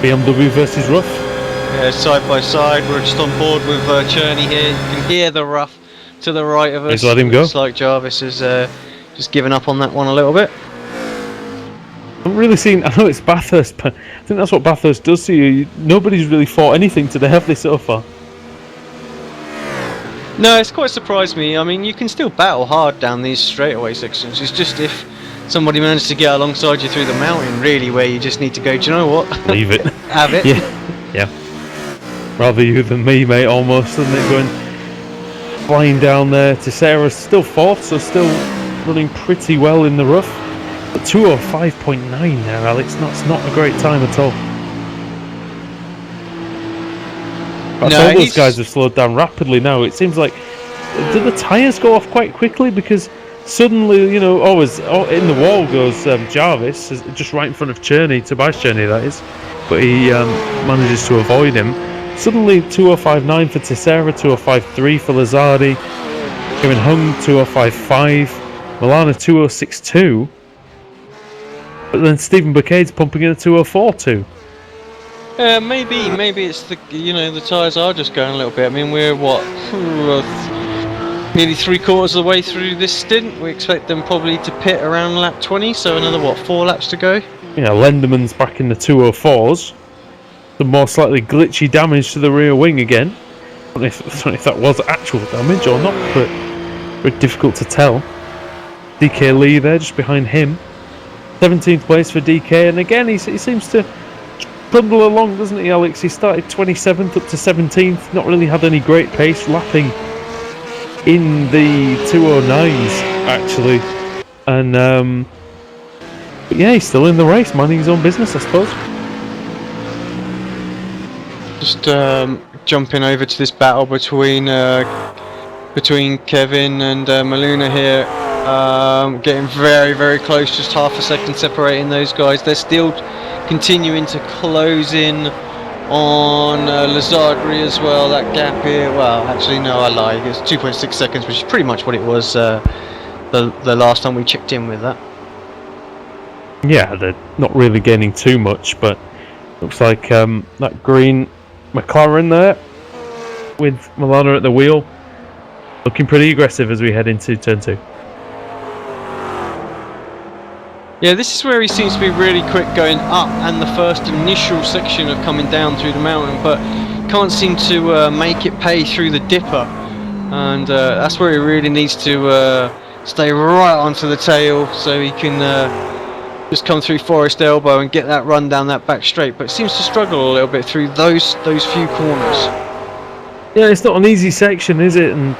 BMW versus Rough. Yeah, side by side. We're just on board with Cherney here. You can hear the Rough to the right of us. Just let him go. Looks like Jarvis has just given up on that one a little bit. I haven't really seen. I know it's Bathurst, but I think that's what Bathurst does to you. Nobody's really fought anything today, have they, so far? No, it's quite surprised me. I mean, you can still battle hard down these straightaway sections. It's just if somebody managed to get alongside you through the mountain, really, where you just need to go, do you know what? Leave it. Have it. Yeah. Rather you than me, mate, almost, isn't it? Going flying down there. Tissera's still fourth, so still running pretty well in the rough. But 205.9 now, Alex. That's not a great time at all. But all those guys have slowed down rapidly now. It seems like, did the tyres go off quite quickly? Because suddenly, in the wall goes Jarvis, just right in front of Cherney, Tobias Cherney that is. But he manages to avoid him. Suddenly 205.9 for Tissera, 205.3 for Lazzardi, Kevin Hung 205.5, Milana 206.2. But then Stephen Bouquet's pumping in a 204.2. Maybe it's the tyres are just going a little bit. I mean, we're nearly 3/4 of the way through this stint. We expect them probably to pit around lap 20, so another 4 laps to go. Yeah, Lenderman's back in the 204s. The more slightly glitchy damage to the rear wing again. I don't know if that was actual damage or not, but very difficult to tell. DK Lee there, just behind him. 17th place for DK, and again he seems to trundle along, doesn't he, Alex? He started 27th up to 17th, not really had any great pace, lapping in the 209s actually, and but yeah, he's still in the race, minding his own business, I suppose. Just jumping over to this battle between Kevin and Maluna here, getting very, very close, just half a second separating those guys. They're still continuing to close in on Lazzardi as well. That gap here, well, actually no, I lied. It's 2.6 seconds, which is pretty much what it was the last time we checked in with that. Yeah, they're not really gaining too much, but looks like that green McLaren there with Milana at the wheel looking pretty aggressive as we head into turn 2. Yeah, this is where he seems to be really quick going up, and the first initial section of coming down through the mountain, but can't seem to make it pay through the dipper, and that's where he really needs to stay right onto the tail so he can just come through Forest Elbow and get that run down that back straight, but seems to struggle a little bit through those few corners. Yeah, it's not an easy section, is it? And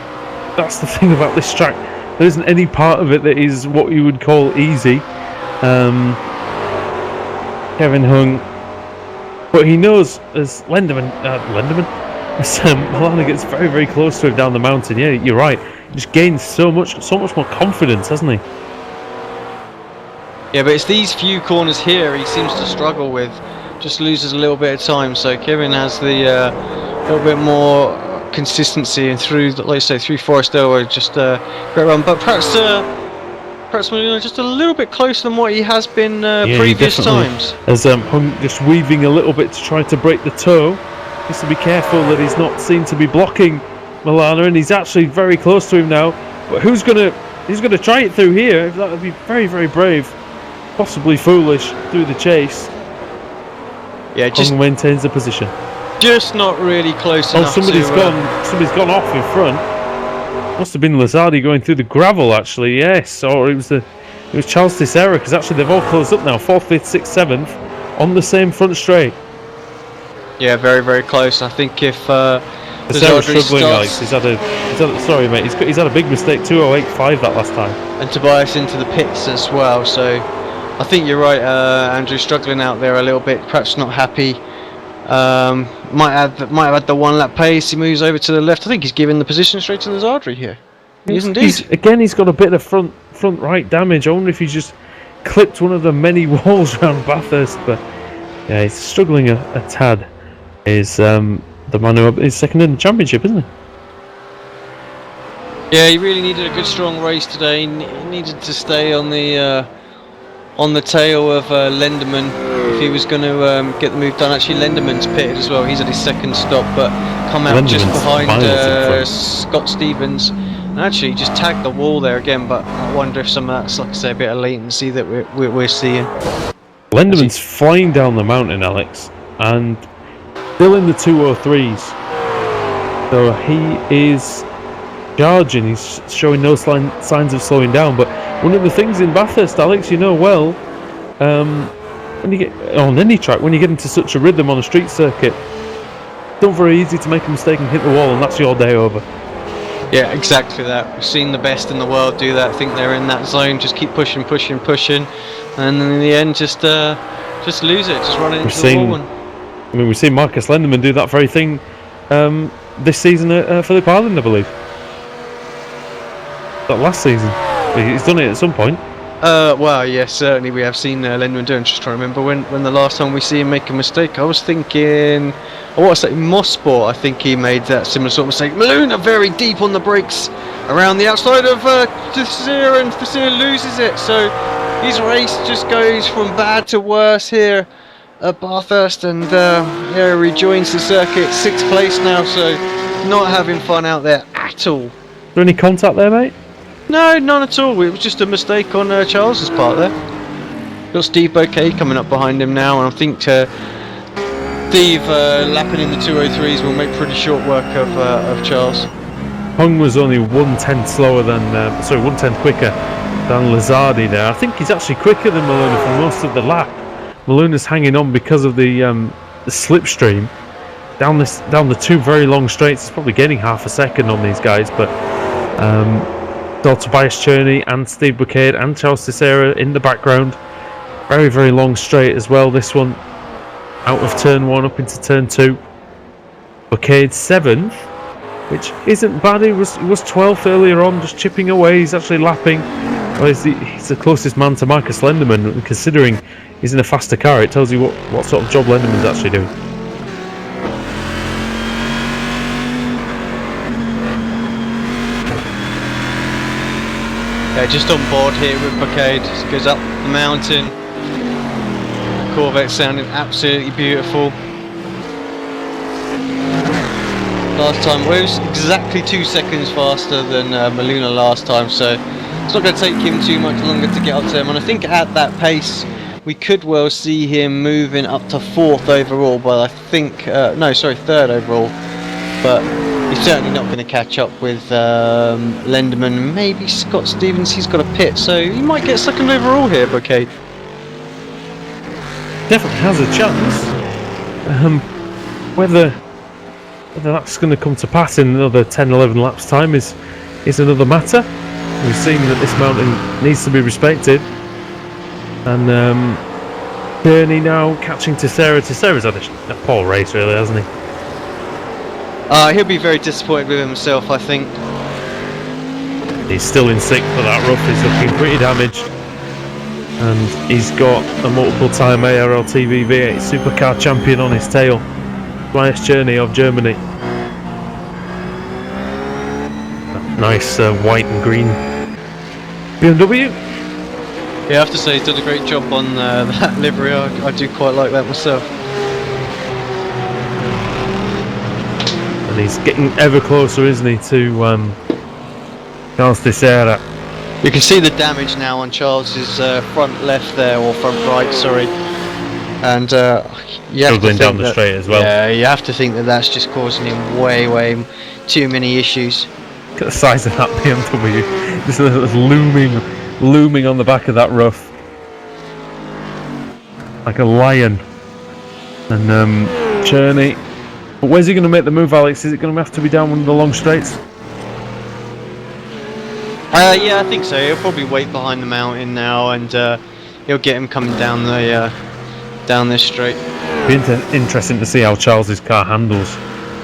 that's the thing about this track. There isn't any part of it that is what you would call easy. Kevin Hung, but he knows as Lenderman, as Milana gets very, very close to him down the mountain. Yeah, you're right. He just gains so much more confidence, hasn't he? Yeah, but it's these few corners here he seems to struggle with. Just loses a little bit of time. So Kevin has the little bit more consistency, and through, like I say, through Forest Elbow, just great run. But perhaps just a little bit closer than what he has been previous times. As Hung just weaving a little bit to try to break the toe. He has to be careful that he's not seen to be blocking Milana, and he's actually very close to him now. But who's gonna try it through here? That would be very, very brave, possibly foolish through the chase. Yeah, just Hung maintains the position. Just not really close enough. Somebody's gone off in front. Must have been Lazzardi going through the gravel, actually. Yes, or it was Charles Tissera, because actually they've all closed up now. 4th, 5th, 6th, 7th on the same front straight. Yeah, very, very close. I think if Tissera's struggling, Alex. He's had a big mistake. 208.5 that last time. And Tobias into the pits as well. So I think you're right, Andrew. Struggling out there a little bit. Perhaps not happy. Might have had the 1 lap pace. He moves over to the left. I think he's giving the position straight to Lazzardi here. He is indeed. He's got a bit of front right damage. I wonder if he's just clipped one of the many walls around Bathurst. But yeah, he's struggling a tad. Is the man who is second in the championship, isn't he? Yeah, he really needed a good strong race today. He needed to stay on the tail of Lenderman if he was going to get the move done. Actually, Lenderman's pitted as well. He's at his second stop, but come out just behind Scott Stevens. And actually just tagged the wall there again, but I wonder if some of that's, like I say, a bit of latency that we're seeing. Lenderman's flying down the mountain, Alex, and still in the 203s. So he is charging. He's showing no signs of slowing down. But one of the things in Bathurst, Alex, you know well, when you get on any track, when you get into such a rhythm on a street circuit, it's not very easy to make a mistake and hit the wall, and that's your day over. Yeah, exactly that. We've seen the best in the world do that. I think they're in that zone. Just keep pushing, and then in the end, just lose it. Just run it into the wall. I mean, we've seen Marcus Lenderman do that very thing this season at Phillip Island, I believe. That last season, he's done it at some point. Well, yes, certainly we have seen Lenderman do it. I'm just trying to remember when the last time we see him make a mistake. I was thinking, Mossport, I think he made that similar sort of mistake. Maluna very deep on the brakes around the outside of Thesir, and Thesir loses it. So his race just goes from bad to worse here at Bathurst, and rejoins the circuit, 6th place now, so not having fun out there at all. Is there any contact there, mate? No, none at all. It was just a mistake on Charles's part there. Got Steve Bouquet coming up behind him now, and I think Steve lapping in the 203s will make pretty short work of Charles. Hung was only 1/10 slower than, 1/10 quicker than Lizardi there. I think he's actually quicker than Maluna for most of the lap. Maluna's hanging on because of the slipstream down the two very long straights. He's probably gaining half a second on these guys, but Tobias Cherney and Steve Bouquet and Charles Teixeira in the background. Very, very long straight as well, this one. Out of turn 1 up into turn 2. Bouquet 7th, which isn't bad. He was 12th earlier on, just chipping away. He's actually lapping. Well, he's the closest man to Marcus Lenderman, and considering he's in a faster car, it tells you what sort of job Lenderman's actually doing. Yeah, just on board here with Bouquet, just goes up the mountain. The Corvette sounding absolutely beautiful. Last time, well, it was exactly 2 seconds faster than Maluna last time, so it's not going to take him too much longer to get up to him. And I think at that pace, we could well see him moving up to 4th overall, but I think, 3rd overall. But he's certainly not going to catch up with Lenderman. Maybe Scott Stevens, he's got a pit, so he might get 2nd overall here, Bouquet. Definitely has a chance. Whether that's going to come to pass in another 10-11 laps time is another matter. We've seen that this mountain needs to be respected. And Bernie now catching Teixeira. Teixeira's had a poor race, really, hasn't he? He'll be very disappointed with himself, I think. He's still in 6th for that rough. He's looking pretty damaged. And he's got a multiple-time ARL TV V8 Supercar champion on his tail. Tobias Cherney of Germany. Nice white and green BMW. Yeah, I have to say he's done a great job on that livery. I do quite like that myself. And he's getting ever closer, isn't he, to Charles Teixeira. You can see the damage now on Charles's front left there, or front right, sorry. And you have to think down the straight as well. Yeah, you have to think that that's just causing him way too many issues. Look at the size of that BMW. This is looming on the back of that rough, like a lion. And Cherney. But where's he going to make the move, Alex? Is it going to have to be down one of the long straights? Yeah, I think so. He'll probably wait behind the mountain now, and he'll get him coming down this straight. Be interesting to see how Charles's car handles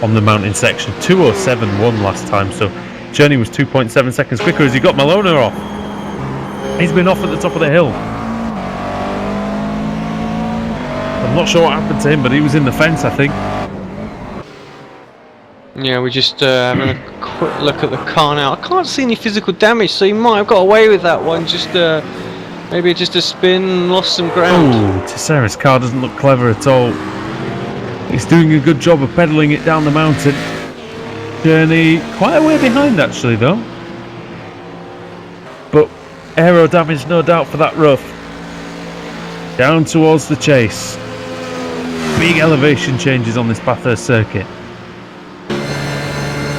on the mountain section. 2:07.1 last time, so Cherney was 2.7 seconds quicker as he got Malona off. He's been off at the top of the hill. I'm not sure what happened to him, but he was in the fence, I think. Yeah, we're just having a quick look at the car now. I can't see any physical damage, so he might have got away with that one. Just maybe just a spin, lost some ground. Oh, Teixeira's car doesn't look clever at all. He's doing a good job of pedalling it down the mountain. Cherney quite a way behind, actually, though. But aero damage, no doubt, for that rough. Down towards the chase. Big elevation changes on this Bathurst circuit.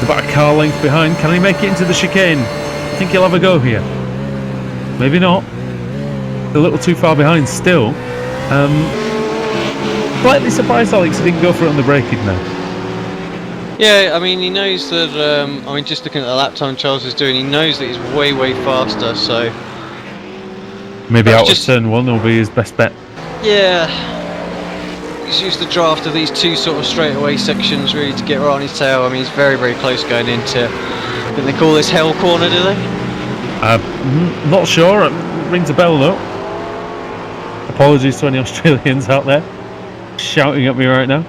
about a car length behind. Can he make it into the chicane? I think he'll have a go here. Maybe not. A little too far behind still. Slightly surprised Alex didn't go for it on the braking now. Yeah, I mean, he knows that, I mean, just looking at the lap time Charles is doing, he knows that he's way, way faster, so... Maybe out of turn 1 will be his best bet. Yeah. He's used the draft of these two sort of straightaway sections really to get right on his tail. I mean, he's very, very close going into... I think they call this Hell Corner, do they? Not sure. It rings a bell though. Apologies to any Australians out there shouting at me right now.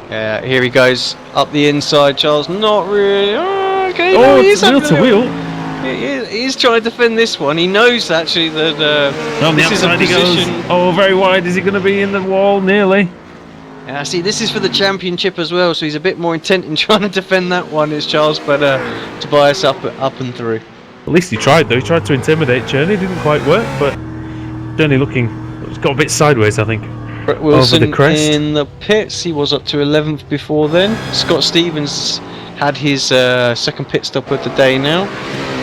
Yeah, here he goes up the inside. Charles, not really. Oh, okay. Oh, no, it's wheel to wheel. He's trying to defend this one. He knows actually that on the this is a outside he position. goes. Oh, very wide. Is he going to be in the wall? Nearly. Yeah, see, this is for the championship as well, so he's a bit more intent in trying to defend that one, is Charles. But Tobias up and through. At least he tried though. He tried to intimidate Journey. Didn't quite work, but Journey looking. It's got a bit sideways, I think. Brett Wilson over the crest. in the pits. He was up to 11th before then. Scott Stevens had his second pit stop of the day now.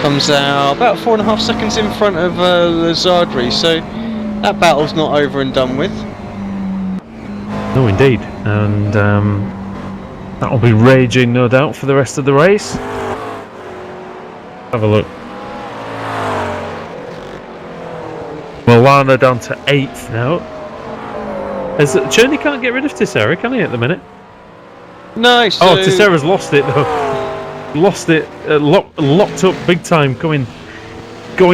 Comes out about 4.5 seconds in front of Lazardri. So that battle's not over and done with. No, indeed, and that will be raging, no doubt, for the rest of the race. Have a look. Milana down to 8th now. As Cherney can't get rid of Tessera, can he, at the minute? No, so... Oh, Tessera's lost it though. Lost it, locked up big time, going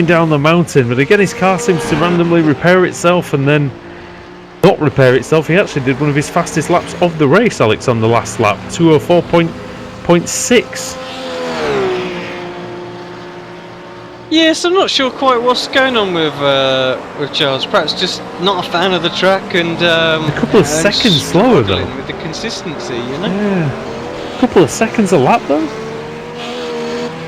down the mountain. But again, his car seems to randomly repair itself and then not repair itself. He actually did one of his fastest laps of the race, Alex, on the last lap, 2:04.6. Yes, I'm not sure quite what's going on with Charles. Perhaps just not a fan of the track and a couple of seconds slower though. With the consistency, you know. Yeah, a couple of seconds a lap though.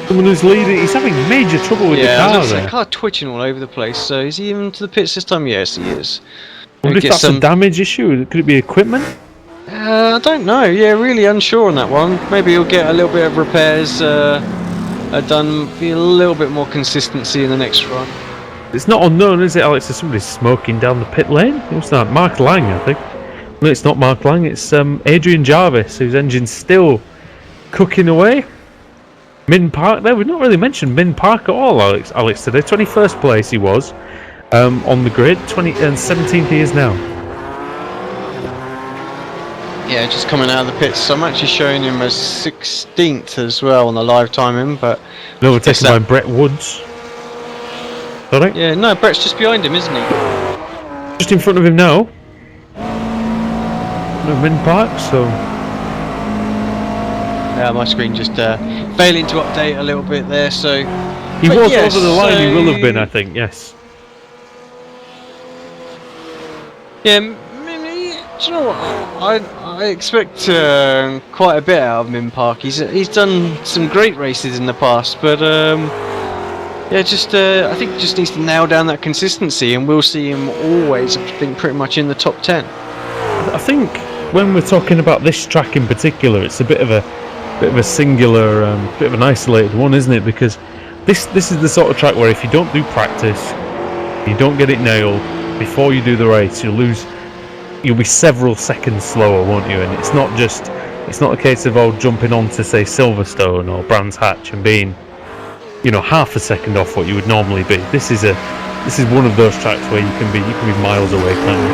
Someone who's leading, he's having major trouble with the car there. The car twitching all over the place. So is he even to the pits this time? Yes, he is. I wonder if that's a damage issue. Could it be equipment? I don't know. Yeah, really unsure on that one. Maybe he'll get a little bit of repairs done. Be a little bit more consistency in the next run. It's not unknown, is it, Alex? There's somebody smoking down the pit lane. What's that? Mark Lang, I think. No, it's not Mark Lang. It's Adrian Jarvis, whose engine's still cooking away. Min Park there. We've not really mentioned Min Park at all, Alex today. 21st place he was on the grid. 17th he is now. Yeah, just coming out of the pits. So I'm actually showing him as 16th as well on the live timing, but no, we're taken by Brett Woods. Sorry? Yeah, no, Brett's just behind him, isn't he? Just in front of him now. No Min Park, so. Yeah, my screen just failing to update a little bit there. So he was over the line. He will have been, I think. Yes. Yeah. Do you know what? I expect quite a bit out of Min Park. He's done some great races in the past, but yeah, just I think he just needs to nail down that consistency, and we'll see him always. I think pretty much in the top 10. I think when we're talking about this track in particular, it's a bit of a singular, bit of an isolated one, isn't it? Because this is the sort of track where if you don't do practice, you don't get it nailed before you do the race, you'll be several seconds slower, won't you? And it's not a case of jumping on to say Silverstone or Brands Hatch and being, half a second off what you would normally be. This is one of those tracks where you can be miles away, can't you?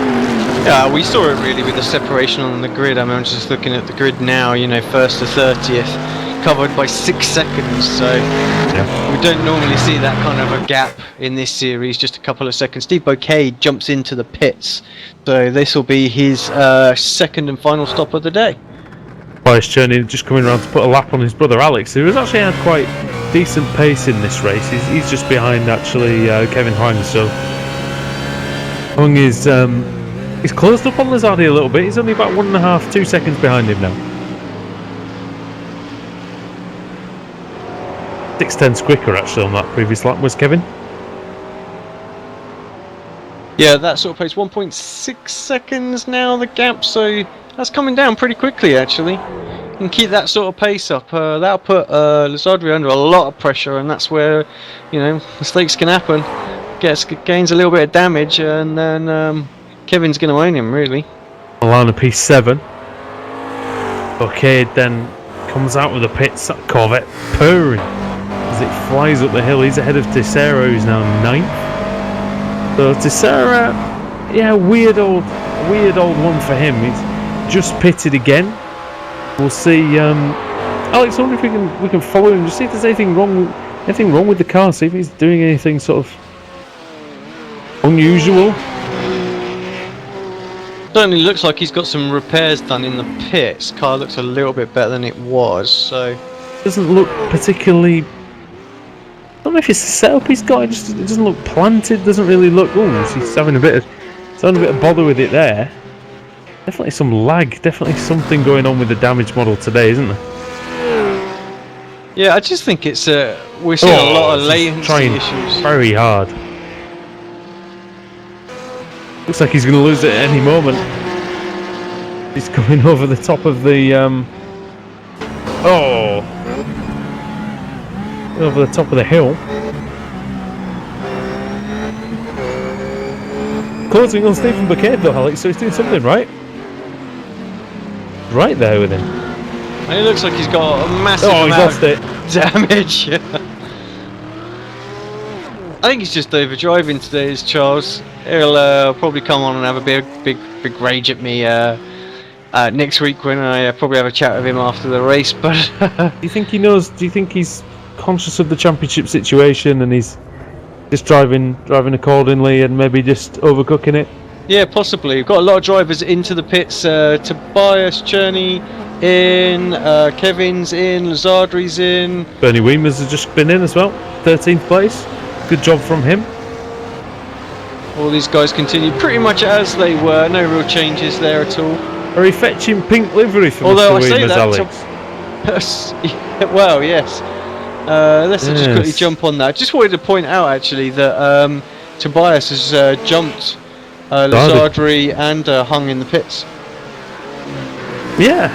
Yeah, we saw it really with the separation on the grid. I mean, I'm just looking at the grid now. 1st to 30th, covered by 6 seconds. So yeah. We don't normally see that kind of a gap in this series. Just a couple of seconds. Steve Bouquet jumps into the pits, so this will be his second and final stop of the day. Tobias Cherney just coming around to put a lap on his brother Alex, who has actually had quite decent pace in this race. He's just behind actually Kevin Huang. So Huang is he's closed up on Lazardi a little bit. He's only about 1.5-2 seconds behind him now. 6/10 quicker actually on that previous lap was Kevin. Yeah, that sort of pace, 1.6 seconds now the gap, so that's coming down pretty quickly actually. can keep that sort of pace up, that'll put Lazardri under a lot of pressure, and that's where, you know, mistakes can happen. Gains a little bit of damage, and then Kevin's going to own him, really. Alana P7. Buckade then comes out with the pits. That Corvette purring as it flies up the hill. He's ahead of Tessera, who's now 9th. So Tessera, yeah, weird old one for him. He's just pitted again. We'll see. Alex, I wonder if we can follow him, just see if there's anything wrong with the car. See if he's doing anything sort of unusual. Certainly looks like he's got some repairs done in the pits. Car looks a little bit better than it was, so Doesn't look particularly. I don't know if it's the setup he's got. It doesn't look planted. Doesn't really look. Oh, he's having a bit of bother with it there. Definitely some lag. Definitely something going on with the damage model today, isn't there? yeah, I just think it's we're seeing a lot of latency issues. Very hard. Looks like he's going to lose it at any moment. He's coming over the top of the over the top of the hill. Closing on Stephen Buckade though, Alex, so he's doing something right. Right there with him. And it looks like he's got a massive amount of damage. I think he's just overdriving today, is Charles. He'll probably come on and have a big rage at me next week when I probably have a chat with him after the race. But do you think he knows? Do you think he's conscious of the championship situation and he's just driving accordingly and maybe just overcooking it? Yeah, possibly. We've got a lot of drivers into the pits. Tobias Cherney in, Kevin's in, Lazardri's in. Bernie Weemers has just been in as well, 13th place. Good job from him. All these guys continue pretty much as they were. No real changes there at all. Very fetching pink livery for Although Mr. I say Weemers, that, Alex. well, yes. Let's just quickly jump on that. Just wanted to point out actually that Tobias has jumped Lazardri and hung in the pits. Yeah,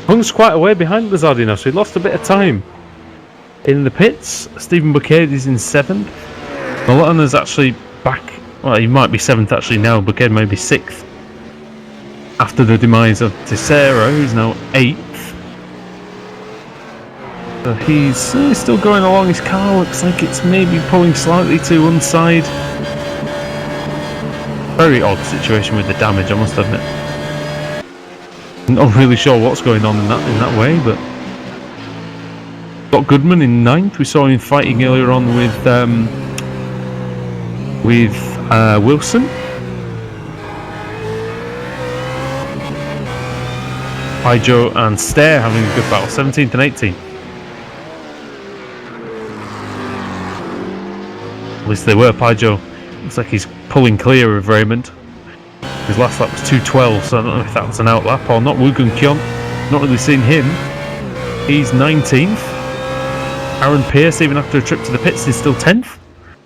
Hung's quite a way behind Lazardri now, so he lost a bit of time in the pits. Stephen Buckade is in 7th. Milana's actually back. Well, he might be 7th actually now. Buckade may be 6th after the demise of Tessera, who's now 8th. So he's still going along. His car looks like it's maybe pulling slightly to one side. Very odd situation with the damage, I must admit. Not really sure what's going on in that way, but got Goodman in 9th. We saw him fighting earlier on with Wilson. Paijo and Stair having a good battle, 17th and 18th. At least they were. Paijo looks like he's pulling clear of Raymond. His last lap was 2:12, so I don't know if that was an outlap or not. Woogun Kyon, not really seen him. He's 19th. Aaron Pierce, even after a trip to the pits, is still 10th.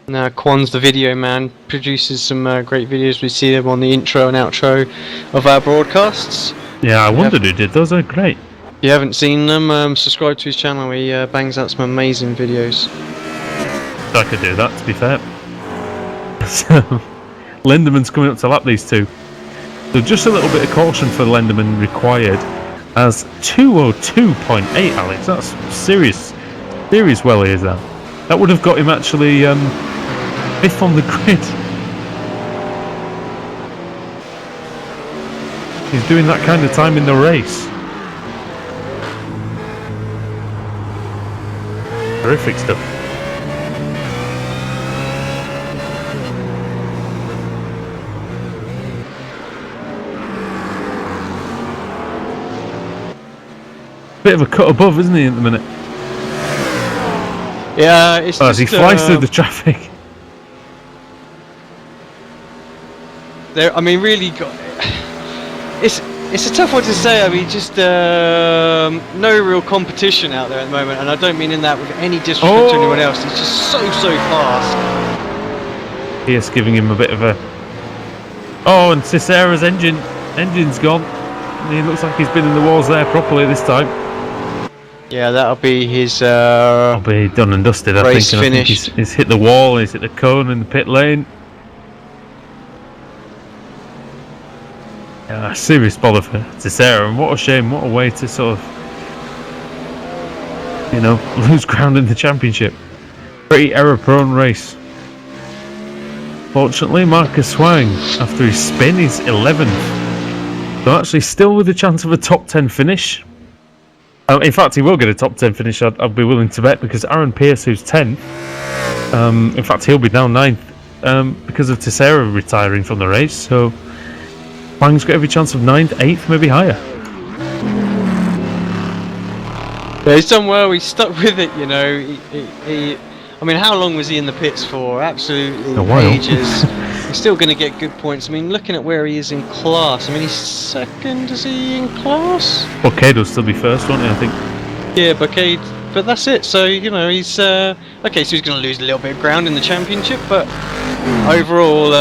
Now Quan's the video man, produces some great videos. We see them on the intro and outro of our broadcasts. Yeah, I wondered who did those. Are great. If you haven't seen them, subscribe to his channel. He bangs out some amazing videos. I could do that, to be fair. So, Lindeman's coming up to lap these two. So just a little bit of caution for Lindemann required, as 2:02.8, Alex. That's serious welly, is that? That would have got him actually 5th on the grid. He's doing that kind of time in the race. Terrific stuff. Bit of a cut above, isn't he, at the minute? Yeah, it's as he flies through the traffic. There, I mean, really, it's a tough one to say. I mean, just no real competition out there at the moment, and I don't mean in that with any disrespect to anyone else. It's just so fast. Pierce giving him a bit of a. Oh, and Tessera's engine's gone. He looks like he's been in the walls there properly this time. Yeah, that'll be his I'll be done and dusted, I race think. And I think finished. he's hit the wall, he's hit the cone in the pit lane. Yeah, serious bother for Teixeira, and what a shame, what a way to sort of, lose ground in the championship. Pretty error-prone race. Fortunately, Marcus Swang, after his spin, is 11th. So actually still with a chance of a top 10 finish. In fact, he will get a top 10 finish, I'd be willing to bet, because Aaron Pierce, who's 10th, in fact, he'll be down 9th because of Teixeira retiring from the race. So Swang's got every chance of 9th, 8th, maybe higher. Yeah, he's done well. He's stuck with it, I mean, how long was he in the pits for? Absolutely A while. ages. He's still going to get good points. I mean, looking at where he is in class, I mean, he's second. Is he in class? Okay, will still be first, won't he, I think? Yeah, but that's it. So, he's okay. So he's going to lose a little bit of ground in the championship, but overall,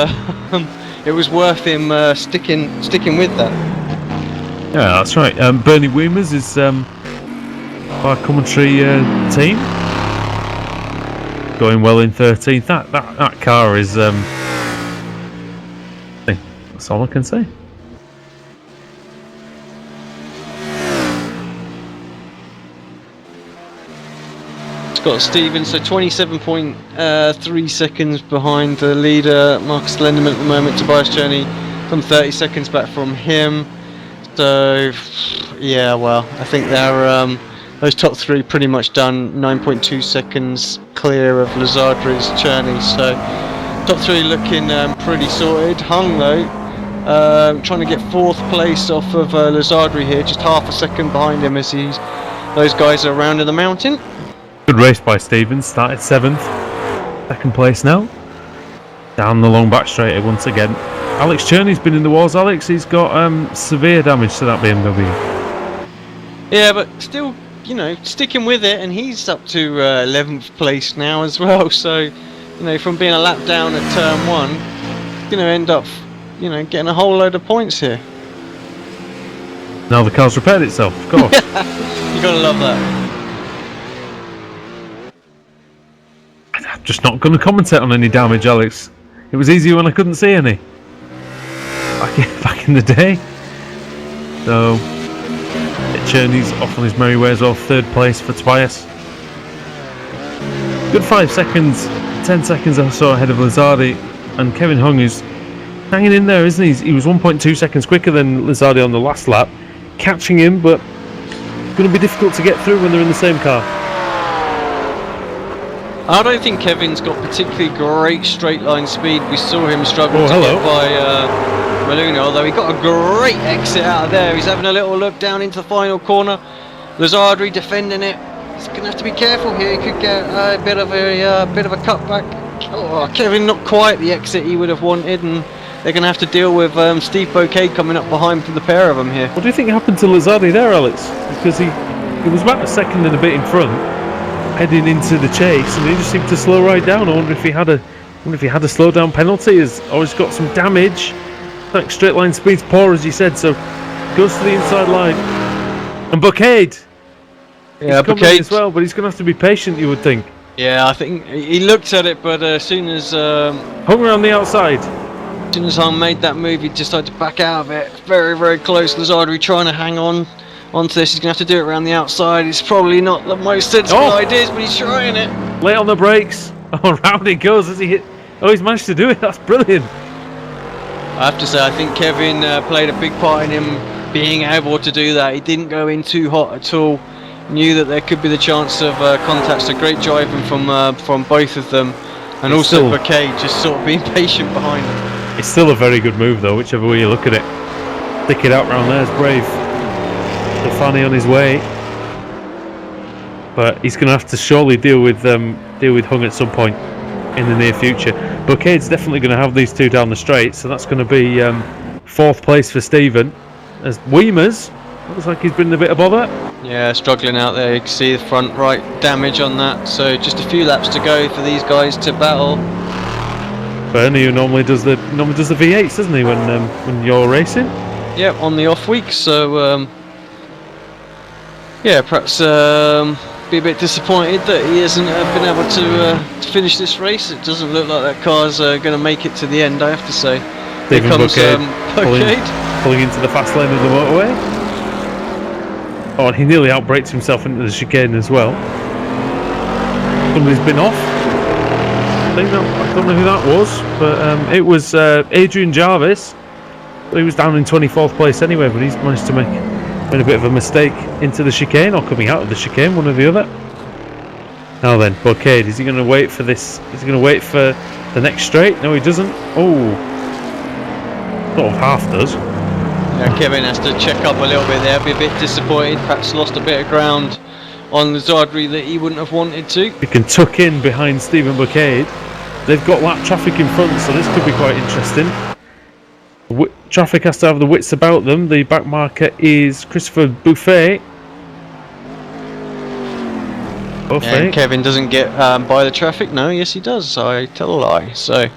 it was worth him sticking with that. Yeah, that's right. Bernie Weemers is our commentary team. Going well in 13th. That car is that's all I can say. Scott Stevens, so 27.3 seconds behind the leader, Marcus Lenderman at the moment. Tobias Journey, some 30 seconds back from him. So, yeah, well, I think they're those top three pretty much done. 9.2 seconds clear of Lazardri's Cherney. So, top three looking pretty sorted. Hung though, trying to get 4th place off of Lazardri here, just half a second behind him as those guys are rounding the mountain. Good race by Stevens. Started 7th, 2nd place now. Down the long back straight once again. Alex Cherney's been in the walls. Alex, he's got severe damage to that BMW. Yeah, but still, sticking with it, and he's up to 11th place now as well. So, from being a lap down at turn 1, going to end up, getting a whole load of points here. Now the car's repaired itself, of course. You gotta love that. I'm just not going to commentate on any damage, Alex. It was easier when I couldn't see any. Back in the day. So, Cherney's off on his merry way as well. 3rd place for Tobias. Good 5 seconds, 10 seconds or so ahead of Lizardi. And Kevin Hung is hanging in there, isn't he? He was 1.2 seconds quicker than Lizardi on the last lap. Catching him, but it's going to be difficult to get through when they're in the same car. I don't think Kevin's got particularly great straight line speed. We saw him struggle to hello. get by Maluna, although he got a great exit out of there. He's having a little look down into the final corner. Lazardri defending it. He's going to have to be careful here. He could get a bit of a cutback. Oh, Kevin not quite the exit he would have wanted, and they're going to have to deal with Steve Bouquet coming up behind for the pair of them here. What do you think happened to Lizardi there, Alex? Because he was about a second and a bit in front, heading into the chase, and he just seemed to slow right down. I wonder if he had a slow down penalty, or he's got some damage. Like straight line speed's poor, as you said, so goes to the inside line. And Bouquet, Yeah, he's coming Bouquet as well, but he's going to have to be patient, you would think. Yeah, I think he looked at it, but as soon as Hung around the outside. Hung made that move, he decided to back out of it. Very, very close. Lazardri trying to hang on onto this. He's going to have to do it around the outside. It's probably not the most sensible ideas, but he's trying it. Late on the brakes. Oh, round it goes as he hit. Oh, he's managed to do it. That's brilliant. I have to say, I think Kevin played a big part in him being able to do that. He didn't go in too hot at all. Knew that there could be the chance of contact. So great driving from both of them, and It's also still- Bouquet just sort of being patient behind him. It's still a very good move, though, whichever way you look at it. Stick it out round there is brave. Stefani on his way. But he's going to have to surely deal with Hung at some point in the near future. Bouquet's definitely going to have these two down the straight, so that's going to be 4th place for Stephen. As Weemers, looks like he's been in a bit of bother. Yeah, struggling out there. You can see the front right damage on that. So just a few laps to go for these guys to battle. Bernie, who normally does the V8s, doesn't he, when you're racing? Yeah, on the off week, so yeah, perhaps be a bit disappointed that he hasn't been able to finish this race. It doesn't look like that car's going to make it to the end, I have to say. Here comes pulling into the fast lane of the motorway. Oh, and he nearly outbrakes himself into the chicane as well. Somebody's been off. I don't know who that was, but it was Adrian Jarvis. He was down in 24th place anyway, but he's managed to make a bit of a mistake into the chicane, or coming out of the chicane, one or the other. Now then, Bouquet, is he going to wait for this? Is he going to wait for the next straight? No, he doesn't. Oh, sort of half does. Yeah, Kevin has to check up a little bit there, be a bit disappointed, perhaps lost a bit of ground on Lazardri that he wouldn't have wanted to. He can tuck in behind Stephen Bouquet. They've got lap traffic in front, so this could be quite interesting. Traffic has to have the wits about them. The back marker is Christopher Buffet. And Kevin doesn't get by the traffic. No, yes he does. I tell a lie. So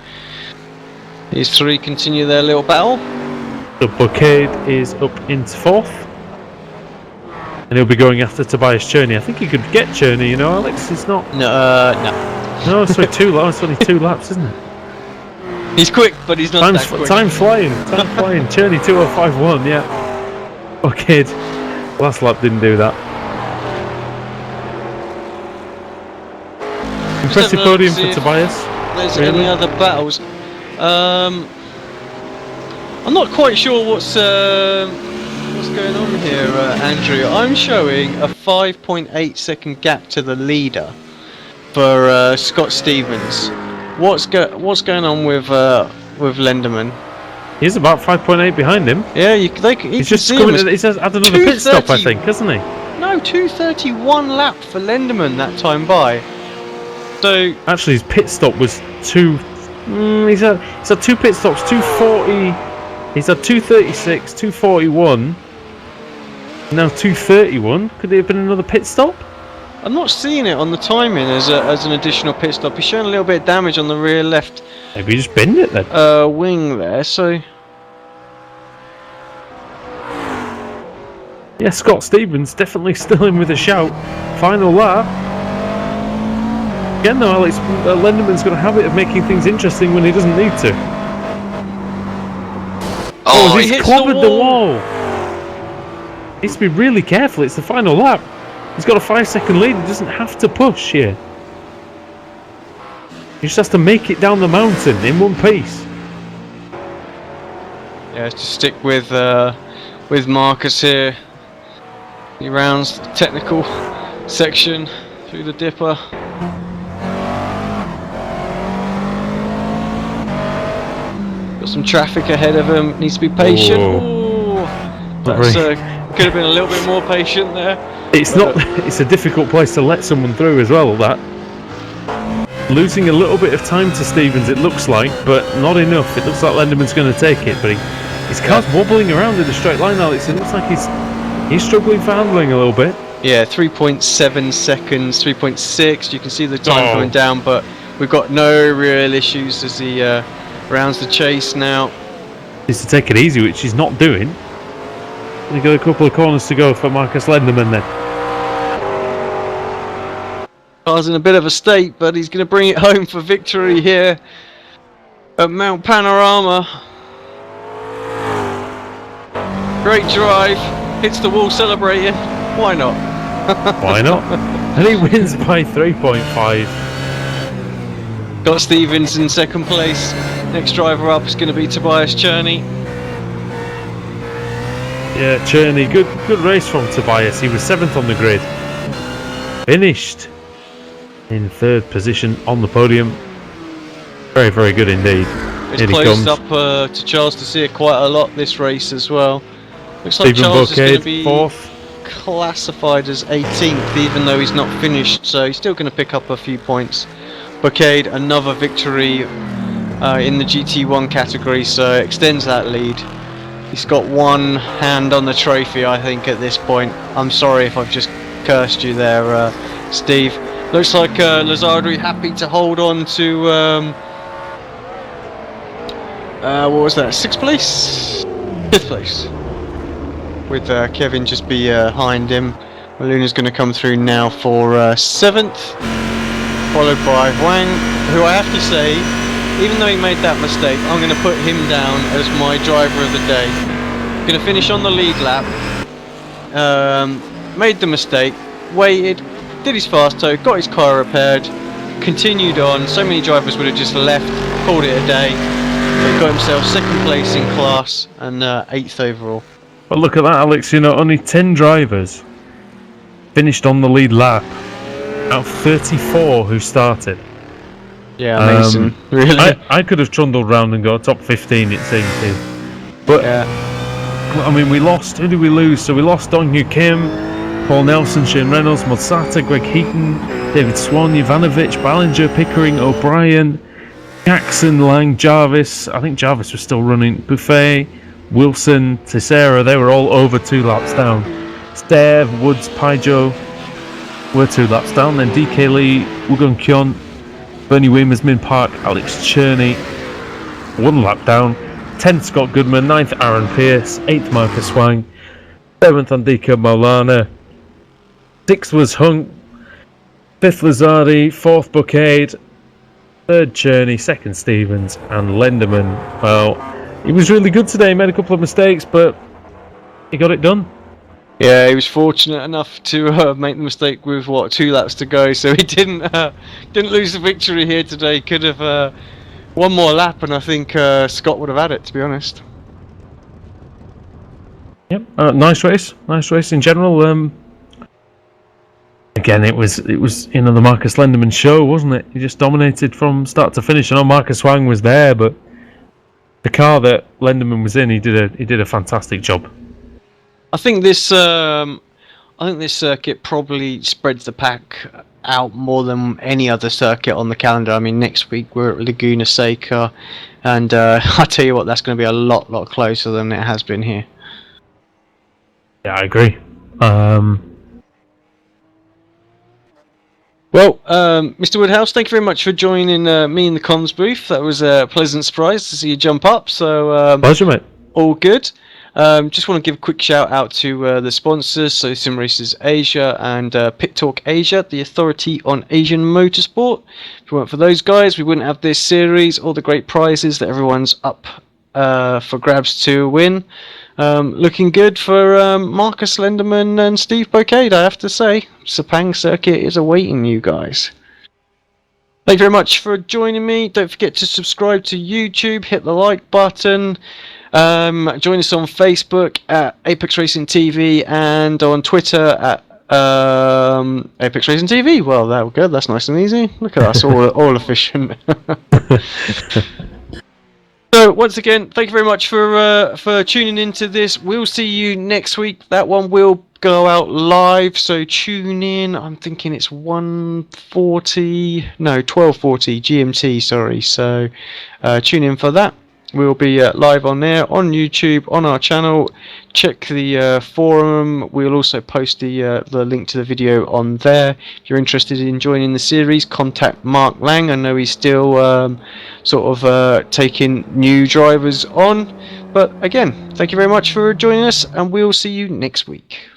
these three continue their little battle. The Bouquet is up into 4th. And he'll be going after Tobias Cherney. I think he could get Cherney, you know, Alex. It's not... No, it's only 2 laps. It's only 2 laps, isn't it? He's quick, but he's not that quick. Time's flying. Cherney 2051, yeah. Okay, last lap didn't do that. Impressive podium for Tobias. There's any other battles? I'm not quite sure what's going on here, Andrew. I'm showing a 5.8 second gap to the leader for Scott Stevens. What's going on with Lenderman? He's about 5.8 behind him. Yeah, he's just coming. He says add another pit stop, I think, hasn't he? No, 2:31 lap for Lenderman that time by. So actually, his pit stop was 2. He's had 2 pit stops. 2:40. He's had 2:36, 2:41. Now 2:31. Could it have been another pit stop? I'm not seeing it on the timing as an additional pit stop. He's showing a little bit of damage on the rear left. Maybe he just binned it then. Wing there. So yeah, Scott Stevens definitely still in with a shout. Final lap. Again though, Alex, Lenderman's got a habit of making things interesting when he doesn't need to. Oh, he's clobbered the wall. He needs to be really careful. It's the final lap. He's got a 5-second lead. He doesn't have to push here. He just has to make it down the mountain in one piece. Yeah, to stick with Marcus here. He rounds the technical section through the dipper. Got some traffic ahead of him. Needs to be patient. Ooh, that's could have been a little bit more patient there. It's not. It's a difficult place to let someone through as well. That losing a little bit of time to Stevens, it looks like, but not enough. It looks like Lenderman's going to take it, but his car's wobbling around in a straight line, Alex. It looks like he's struggling for handling a little bit. Yeah, 3.7 seconds, 3.6. You can see the time going down, but we've got no real issues as he rounds the chase now. Needs to take it easy, which he's not doing. We've got a couple of corners to go for Marcus Lenderman then. Car's in a bit of a state, but he's going to bring it home for victory here at Mount Panarama. Great drive, hits the wall celebrating. Why not? Why not? And he wins by 3.5. Got Stevens in second place. Next driver up is going to be Tobias Cherney. Yeah, Cherney, good race from Tobias. He was 7th on the grid. Finished in 3rd position on the podium. Very, very good indeed. It's closed up to Charles to see it quite a lot this race as well. Looks like Stephen Charles Bouquet, is going to be 4th. Classified as 18th, even though he's not finished, so he's still going to pick up a few points. Bouquet, another victory in the GT1 category, so extends that lead. He's got one hand on the trophy, I think, at this point. I'm sorry if I've just cursed you there, Steve. Looks like Lazardri happy to hold on to what was that? 6th place? 5th place. with Kevin just behind him. Luna's going to come through now for 7th, followed by Wang, who I have to say, even though he made that mistake, I'm going to put him down as my driver of the day. Going to finish on the lead lap, made the mistake, waited, did his fast tow, got his car repaired, continued on. So many drivers would have just left, called it a day. He got himself 2nd place in class and 8th overall. But look at that, Alex, you know, only 10 drivers finished on the lead lap out of 34 who started. Yeah, amazing. Really? I could have trundled round and got top 15, it seemed to. But, yeah. I mean, we lost. Who did we lose? So we lost Dongyu Kim, Paul Nelson, Shane Reynolds, Modsata, Greg Heaton, David Swan, Jovanovic, Ballinger, Pickering, O'Brien, Jackson, Lang, Jarvis. I think Jarvis was still running. Buffet, Wilson, Teixeira. They were all over 2 laps down. Steve, Woods, Paijo were 2 laps down. Then DK Lee, Woogun Kyon, Bernie Weemers, Min Park, Alex Cherney, 1 lap down. 10th Scott Goodman, 9th Aaron Pierce, 8th Marcus Wang, 7th Andika Maulana, 6th was Hunk, 5th Lazardi, 4th Bucade, 3rd Cherney, 2nd Stevens, and Lenderman. Well, he was really good today, he made a couple of mistakes, but he got it done. Yeah, he was fortunate enough to make the mistake with 2 laps to go, so he didn't lose the victory here today. Could have one more lap, and I think Scott would have had it, to be honest. Yep, nice race in general. Again, it was the Marcus Lenderman show, wasn't it? He just dominated from start to finish. I know Marcus Wang was there, but the car that Lenderman was in, he did a fantastic job. I think this circuit probably spreads the pack out more than any other circuit on the calendar. I mean, next week we're at Laguna Seca, and I tell you what, that's going to be a lot closer than it has been here. Yeah, I agree. Well, Mr. Woodhouse, thank you very much for joining me in the comms booth. That was a pleasant surprise to see you jump up. So pleasure, mate. All good. Just want to give a quick shout out to the sponsors, so Sim Racers Asia and PitTalk Asia, the authority on Asian motorsport. If it weren't for those guys, we wouldn't have this series, all the great prizes that everyone's up for grabs to win. Looking good for Marcus Lenderman and Steve Bocade, I have to say. Sepang Circuit is awaiting you guys. Thank you very much for joining me. Don't forget to subscribe to YouTube, hit the like button. Join us on Facebook at Apex Racing TV and on Twitter at Apex Racing TV. Well, that was good. That's nice and easy. Look at us, all efficient. So once again, thank you very much for tuning into this. We'll see you next week. That one will go out live, so tune in. I'm thinking it's 12:40 GMT. Sorry. So tune in for that. We'll be live on there, on YouTube, on our channel. Check the forum. We'll also post the link to the video on there. If you're interested in joining the series, contact Mark Lang. I know he's still taking new drivers on. But again, thank you very much for joining us, and we'll see you next week.